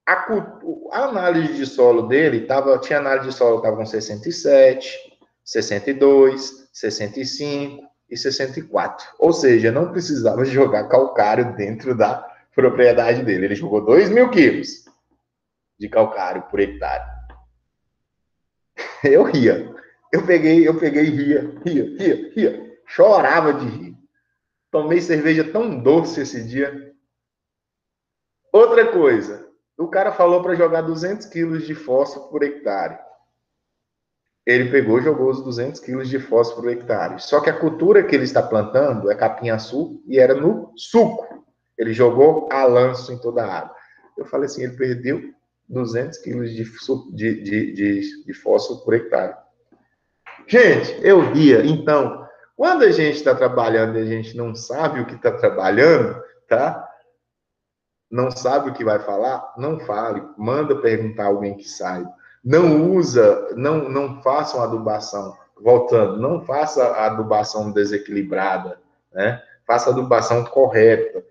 A análise de solo dele tinha análise de solo que estava com 67, 62, 65 e 64. Ou seja, não precisava jogar calcário dentro da propriedade dele. Ele jogou 2.000 quilos de calcário por hectare. Eu ria. Eu peguei e ria. Chorava de rir. Tomei cerveja tão doce esse dia. Outra coisa, o cara falou para jogar 200 quilos de fósforo por hectare. Ele pegou e jogou os 200 quilos de fósforo por hectare. Só que a cultura que ele está plantando é capim-açu e era no suco. Ele jogou a lanço em toda a água. Eu falei assim, ele perdeu 200 quilos de fósforo por hectare. Gente, eu ria. Então, quando a gente está trabalhando e a gente não sabe o que está trabalhando, tá? Não sabe o que vai falar? Não fale. Manda perguntar a alguém que saiba. Não façam adubação. Voltando, não faça a adubação desequilibrada, né? Faça a adubação correta,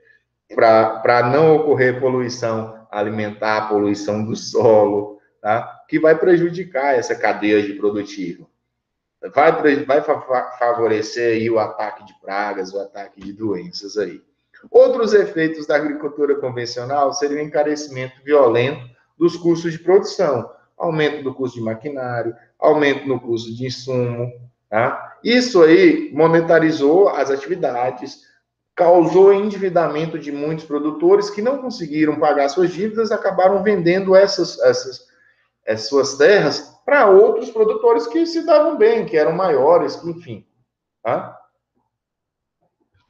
para não ocorrer poluição alimentar, poluição do solo, tá? Que vai prejudicar essa cadeia de produtivo. Vai favorecer aí o ataque de pragas, o ataque de doenças aí. Outros efeitos da agricultura convencional seriam o encarecimento violento dos custos de produção, aumento do custo de maquinário, aumento no custo de insumo, tá? Isso aí monetarizou as atividades, causou endividamento de muitos produtores que não conseguiram pagar suas dívidas, acabaram vendendo essas suas terras para outros produtores que se davam bem, que eram maiores, enfim. Tá?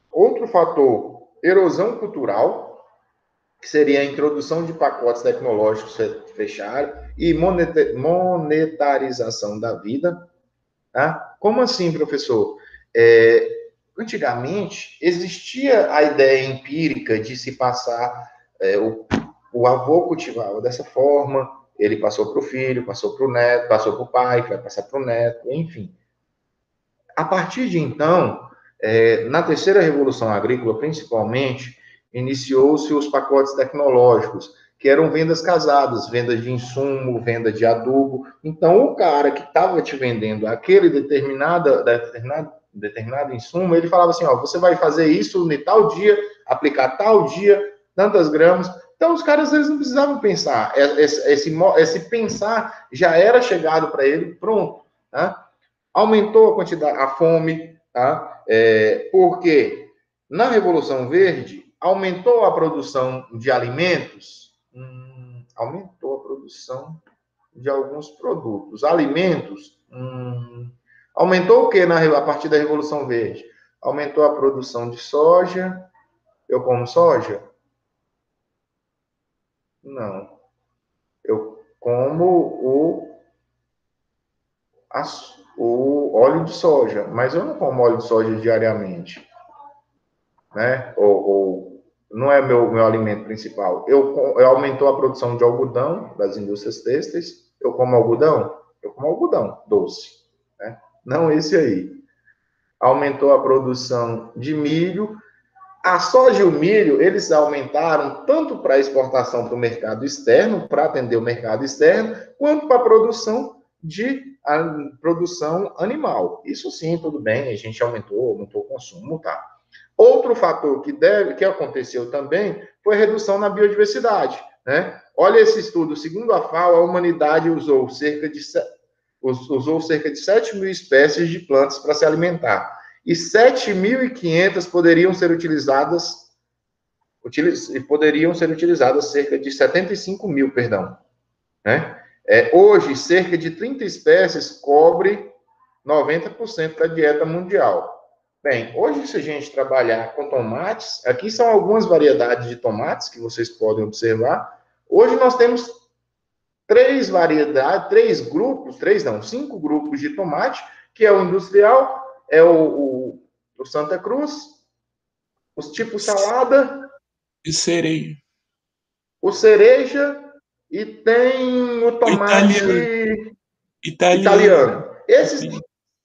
Outro fator, erosão cultural. que seria a introdução de pacotes tecnológicos fechados e monetarização da vida. Tá? Como assim, professor? Antigamente, existia a ideia empírica de se passar, o avô cultivava dessa forma, ele passou para o filho, passou para o neto, passou para o pai, que vai passar para o neto, enfim. A partir de então, na terceira revolução agrícola, principalmente, iniciou-se os pacotes tecnológicos, que eram vendas casadas, venda de insumo, venda de adubo. Então, o cara que estava te vendendo aquele determinado insumo, ele falava assim, ó, você vai fazer isso em tal dia, aplicar tal dia, tantas gramas. Então, os caras, eles não precisavam pensar. Esse pensar já era chegado para ele, pronto. Tá? Aumentou a quantidade, a fome, tá? Porque na Revolução Verde, aumentou a produção de alimentos, aumentou a produção de alguns produtos. Alimentos, aumentou o que a partir da Revolução Verde? Aumentou a produção de soja. Eu como soja? Não. Eu como o óleo de soja, mas eu não como óleo de soja diariamente, né? Não é meu alimento principal. Aumentou a produção de algodão das indústrias têxteis. Eu como algodão doce, né? Não esse aí. Aumentou a produção de milho. A soja e o milho, eles aumentaram tanto para a exportação para o mercado externo, para atender o mercado externo, quanto para a produção animal. Isso sim, tudo bem, a gente aumentou o consumo, tá? Outro fator que aconteceu também foi a redução na biodiversidade, né? Olha esse estudo, segundo a FAO, a humanidade usou cerca de 7 mil espécies de plantas para se alimentar. E 7.500 poderiam ser utilizadas cerca de 75 mil, perdão. Né? Hoje, cerca de 30 espécies cobre 90% da dieta mundial. Bem, hoje, se a gente trabalhar com tomates, aqui são algumas variedades de tomates que vocês podem observar. Hoje nós temos 5 grupos de tomate, que é o industrial, é o Santa Cruz, os tipos salada... E cereja. O cereja e tem o tomate italiano.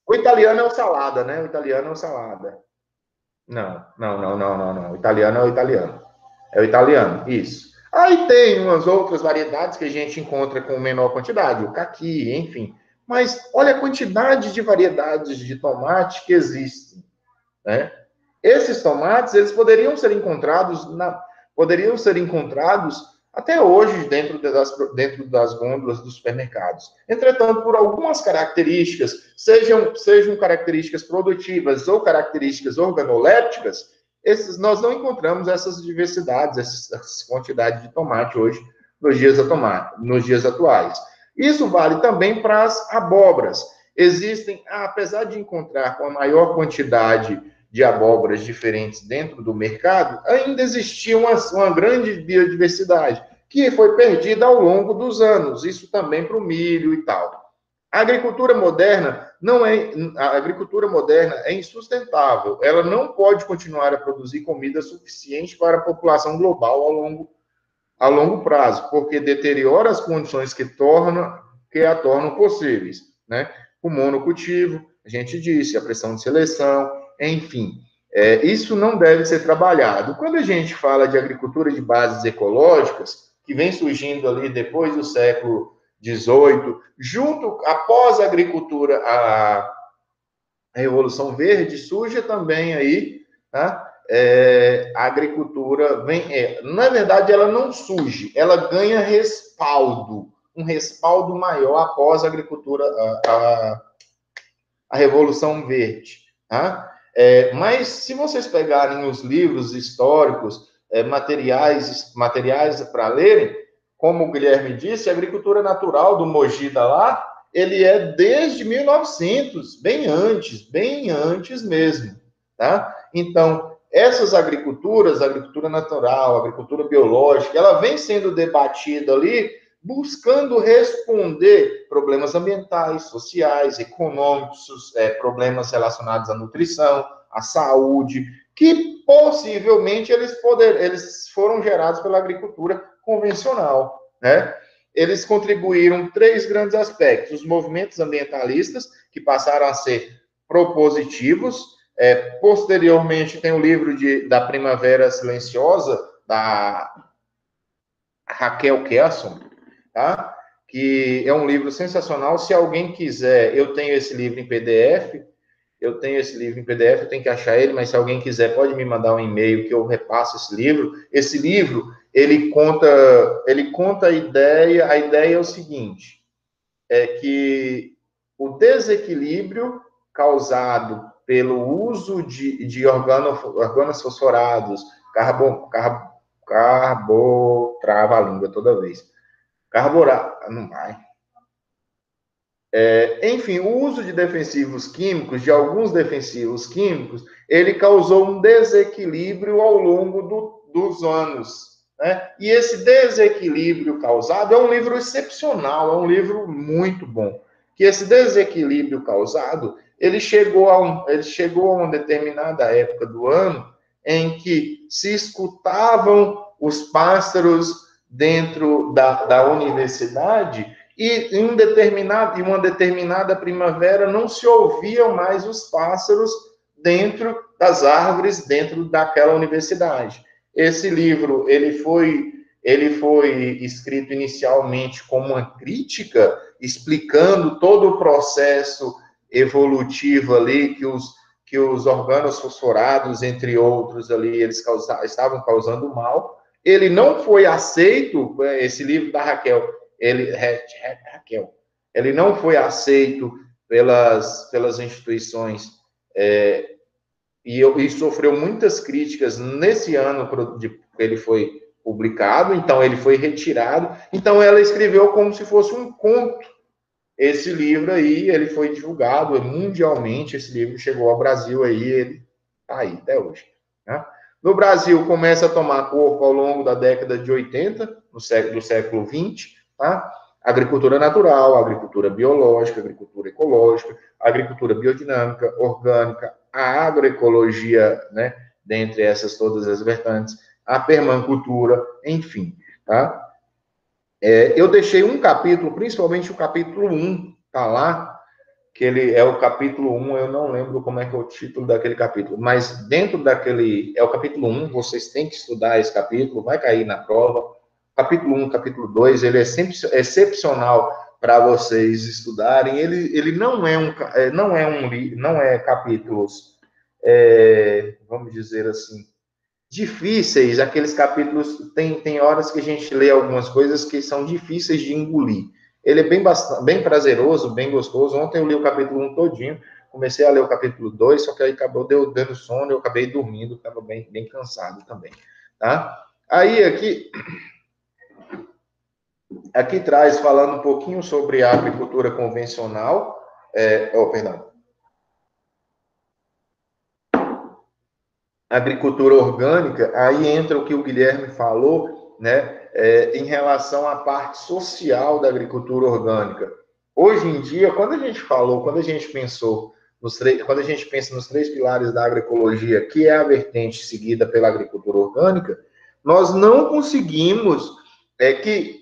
O italiano é o salada, né? O italiano é o salada. Não. O italiano é o italiano. É o italiano, isso. Aí tem umas outras variedades que a gente encontra com menor quantidade, o caqui, enfim. Mas olha a quantidade de variedades de tomate que existem, né? Esses tomates, eles poderiam ser encontrados até hoje dentro das gôndolas dos supermercados. Entretanto, por algumas características, sejam características produtivas ou características organolépticas, nós não encontramos essas diversidades, essas quantidades de tomate hoje, nos dias atuais. Isso vale também para as abóboras. Existem, apesar de encontrar com a maior quantidade de abóboras diferentes dentro do mercado, ainda existia uma grande biodiversidade, que foi perdida ao longo dos anos, isso também para o milho e tal. A agricultura moderna é insustentável, ela não pode continuar a produzir comida suficiente para a população global a longo prazo, porque deteriora as condições que a tornam possíveis, né? O monocultivo, a gente disse, a pressão de seleção, enfim, isso não deve ser trabalhado. Quando a gente fala de agricultura de bases ecológicas, que vem surgindo ali depois do século XVIII, após a agricultura, a Revolução Verde, surge também aí, tá? A agricultura na verdade, ela não surge, ela ganha um respaldo maior após a agricultura, a Revolução Verde, tá? Mas se vocês pegarem os livros históricos, materiais para lerem, como o Guilherme disse, a agricultura natural do Mogi lá, ele é desde 1900, bem antes mesmo, tá? Então, essas agriculturas, agricultura natural, agricultura biológica, ela vem sendo debatida ali, buscando responder problemas ambientais, sociais, econômicos, problemas relacionados à nutrição, à saúde, que possivelmente eles foram gerados pela agricultura convencional, né? Eles contribuíram 3 grandes aspectos: os movimentos ambientalistas, que passaram a ser propositivos. Posteriormente, tem o livro da Primavera Silenciosa, da Raquel Kerson, tá? Que é um livro sensacional. Se alguém quiser, eu tenho esse livro em PDF, eu tenho que achar ele, mas se alguém quiser, pode me mandar um e-mail que eu repasso esse livro. Esse livro, ele conta a ideia é o seguinte, é que o desequilíbrio causado pelo uso de organos fosforados, trava a língua toda vez. Não vai. Enfim, o uso de defensivos químicos, de alguns defensivos químicos, ele causou um desequilíbrio ao longo dos anos, né? E esse desequilíbrio causado é um livro excepcional, é um livro muito bom. Que esse desequilíbrio causado, ele chegou a uma determinada época do ano em que se escutavam os pássaros dentro da universidade e em uma determinada primavera não se ouviam mais os pássaros dentro das árvores, dentro daquela universidade. Esse livro, ele foi escrito inicialmente como uma crítica, explicando todo o processo evolutivo ali que os organos fosforados, entre outros ali, eles estavam causando mal. Ele não foi aceito, esse livro da Raquel, ele não foi aceito pelas instituições e sofreu muitas críticas nesse ano que ele foi publicado, então ele foi retirado. Então ela escreveu como se fosse um conto. Esse livro aí, ele foi divulgado mundialmente, esse livro chegou ao Brasil aí, ele está aí até hoje, né? No Brasil, começa a tomar corpo ao longo da década de 80, do século 20, tá? Agricultura natural, agricultura biológica, agricultura ecológica, agricultura biodinâmica, orgânica, a agroecologia, né? Dentre essas todas as vertentes, a permacultura, enfim, tá? Eu deixei um capítulo, principalmente o capítulo 1, tá lá, que ele é o capítulo 1, eu não lembro como é que é o título daquele capítulo, mas dentro daquele, é o capítulo 1, vocês têm que estudar esse capítulo, vai cair na prova. Capítulo 1, capítulo 2, ele é sempre excepcional para vocês estudarem. Ele não é capítulos, vamos dizer assim, difíceis. Aqueles capítulos, tem horas que a gente lê algumas coisas que são difíceis de engolir. Ele é bem prazeroso, bem gostoso. Ontem eu li o capítulo 1 todinho, comecei a ler o capítulo 2, só que aí acabou dando sono, eu acabei dormindo, estava bem cansado também, tá? Aí, aqui traz, falando um pouquinho sobre a agricultura convencional, agricultura orgânica, aí entra o que o Guilherme falou, né, em relação à parte social da agricultura orgânica. Hoje em dia, quando a gente pensa nos 3 pilares da agroecologia, que é a vertente seguida pela agricultura orgânica, nós não conseguimos que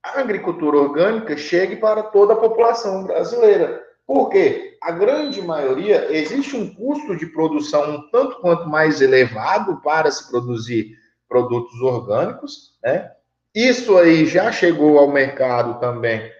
a agricultura orgânica chegue para toda a população brasileira. Por quê? A grande maioria, existe um custo de produção um tanto quanto mais elevado para se produzir produtos orgânicos, né? Isso aí já chegou ao mercado também.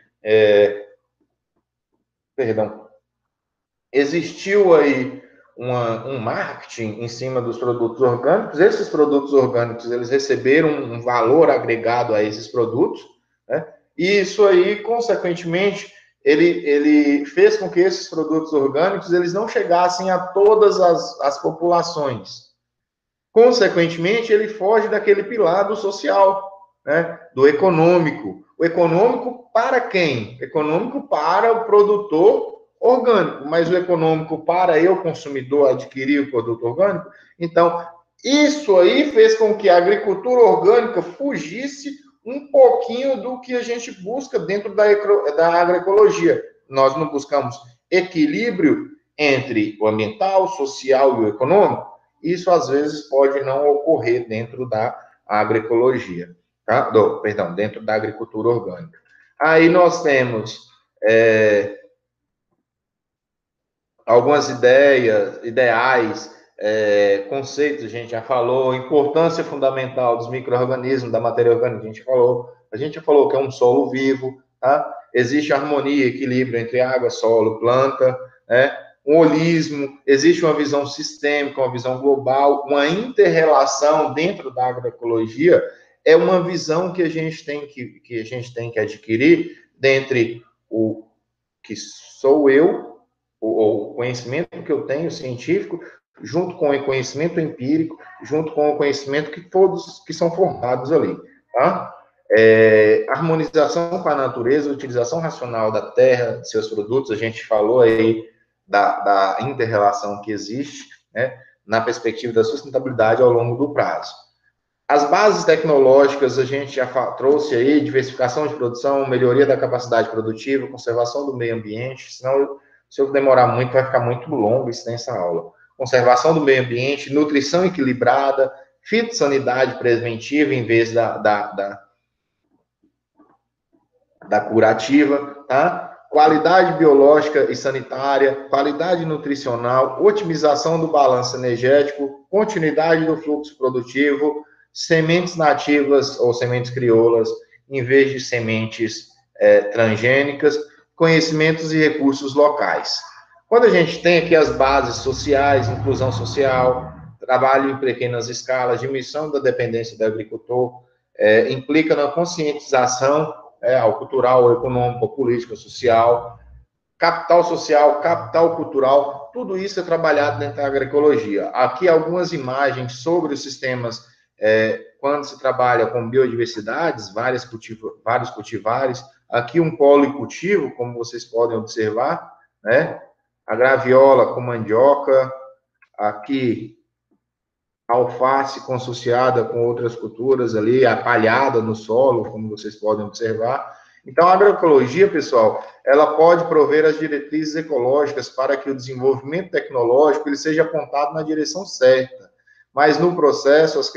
Existiu aí um marketing em cima dos produtos orgânicos. Esses produtos orgânicos, eles receberam um valor agregado a esses produtos, né? E isso aí, consequentemente, ele fez com que esses produtos orgânicos eles não chegassem a todas as populações. Consequentemente, ele foge daquele pilar do social, né? Do econômico. O econômico para quem? Econômico para o produtor orgânico, mas o econômico para eu, consumidor, adquirir o produto orgânico. Então, Isso aí fez com que a agricultura orgânica fugisse um pouquinho do que a gente busca dentro da agroecologia. Nós não buscamos equilíbrio entre o ambiental, o social e o econômico. Isso, às vezes, pode não ocorrer dentro da agroecologia, tá? Perdão, dentro da agricultura orgânica. Aí nós temos algumas ideais, conceitos, a gente já falou, importância fundamental dos micro-organismos, da matéria orgânica, a gente já falou que é um solo vivo, tá? Existe harmonia, equilíbrio entre água, solo, planta, né? Um holismo, existe uma visão sistêmica, uma visão global, uma inter-relação dentro da agroecologia, é uma visão que a gente tem que adquirir dentre o que sou eu, o conhecimento que eu tenho científico, junto com o conhecimento empírico, junto com o conhecimento que todos que são formados ali, tá? Harmonização com a natureza, utilização racional da terra, de seus produtos, a gente falou aí da inter-relação que existe, né, na perspectiva da sustentabilidade ao longo do prazo. As bases tecnológicas, a gente já trouxe aí, diversificação de produção, melhoria da capacidade produtiva, conservação do meio ambiente, senão, se eu demorar muito, vai ficar muito longo isso nessa aula. Conservação do meio ambiente, nutrição equilibrada, fitossanidade preventiva em vez da curativa, tá? Qualidade biológica e sanitária, qualidade nutricional, otimização do balanço energético, continuidade do fluxo produtivo, sementes nativas ou sementes crioulas, em vez de sementes transgênicas, conhecimentos e recursos locais. Quando a gente tem aqui as bases sociais, inclusão social, trabalho em pequenas escalas, diminuição da dependência do agricultor, implica na conscientização ao cultural, ao econômico, ao político, ao social, social, capital cultural, tudo isso é trabalhado dentro da agroecologia. Aqui algumas imagens sobre os sistemas, quando se trabalha com biodiversidades, vários cultivares, aqui um policultivo, como vocês podem observar, né? A graviola com mandioca, aqui alface consociada com outras culturas ali, a palhada no solo, como vocês podem observar. Então, a agroecologia, pessoal, ela pode prover as diretrizes ecológicas para que o desenvolvimento tecnológico ele seja apontado na direção certa. Mas no processo, as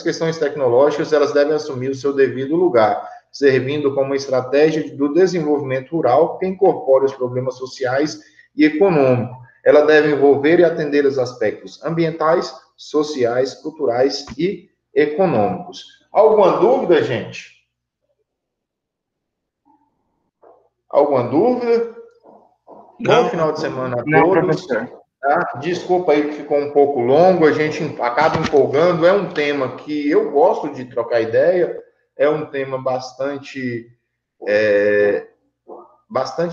questões tecnológicas elas devem assumir o seu devido lugar, servindo como estratégia do desenvolvimento rural que incorpore os problemas sociais e econômicos. Ela deve envolver e atender os aspectos ambientais, sociais, culturais e econômicos. Alguma dúvida, gente? Alguma dúvida? Não. Bom final de semana a Não, todos. professor. Tá? Desculpa aí que ficou um pouco longo, a gente acaba empolgando. É um tema que eu gosto de trocar ideia, é um tema bastante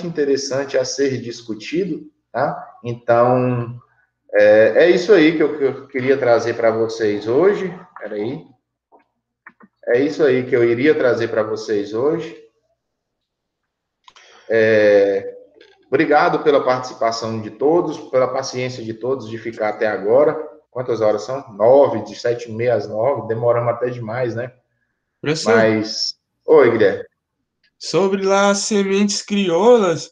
interessante a ser discutido, tá? Então, é isso aí que eu queria trazer para vocês hoje. Peraí. É isso aí que eu iria trazer para vocês hoje. Obrigado pela participação de todos, pela paciência de todos de ficar até agora. Quantas horas são? 9, de 7h30 às 9. Demoramos até demais, né? Professor, Mas... Oi, Guilherme. sobre lá as sementes crioulas,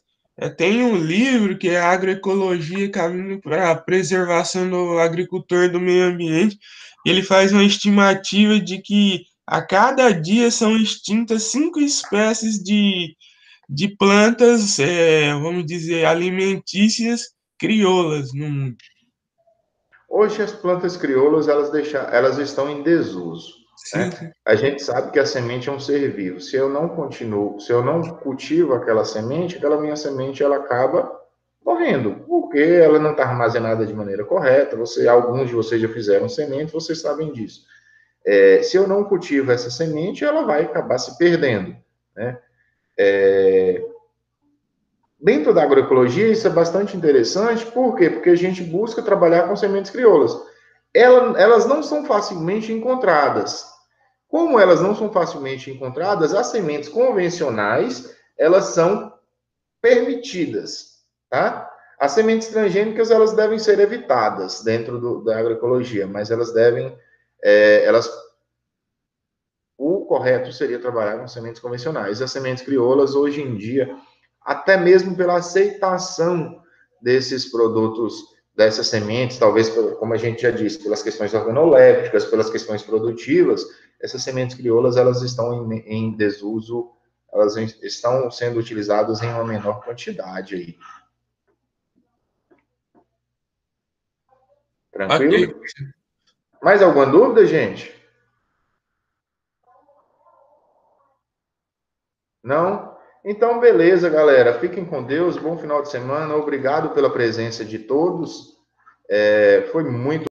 tem um livro que é Agroecologia, Caminho para a Preservação do Agricultor e do Meio Ambiente. Ele faz uma estimativa de que a cada dia são extintas 5 espécies de plantas, vamos dizer, alimentícias crioulas no mundo. Hoje as plantas crioulas, elas estão em desuso. Sim. Né? A gente sabe que a semente é um ser vivo. Se eu não cultivo aquela minha semente ela acaba morrendo, porque ela não está armazenada de maneira correta. Alguns de vocês já fizeram semente, vocês sabem disso. Se eu não cultivo essa semente, ela vai acabar se perdendo. Né? Dentro da agroecologia, isso é bastante interessante, por quê? Porque a gente busca trabalhar com sementes crioulas. Elas não são facilmente encontradas. Como elas não são facilmente encontradas, as sementes convencionais, elas são permitidas, tá? As sementes transgênicas, elas devem ser evitadas dentro da agroecologia, mas elas devem, o correto seria trabalhar com sementes convencionais. As sementes crioulas, hoje em dia, até mesmo pela aceitação desses produtos, dessas sementes, talvez, como a gente já disse, pelas questões organolépticas, pelas questões produtivas, essas sementes crioulas, elas estão em desuso, elas estão sendo utilizadas em uma menor quantidade aí. Tranquilo? Ok. Mais alguma dúvida, gente? Não? Então, beleza, galera. Fiquem com Deus. Bom final de semana. Obrigado pela presença de todos. Foi muito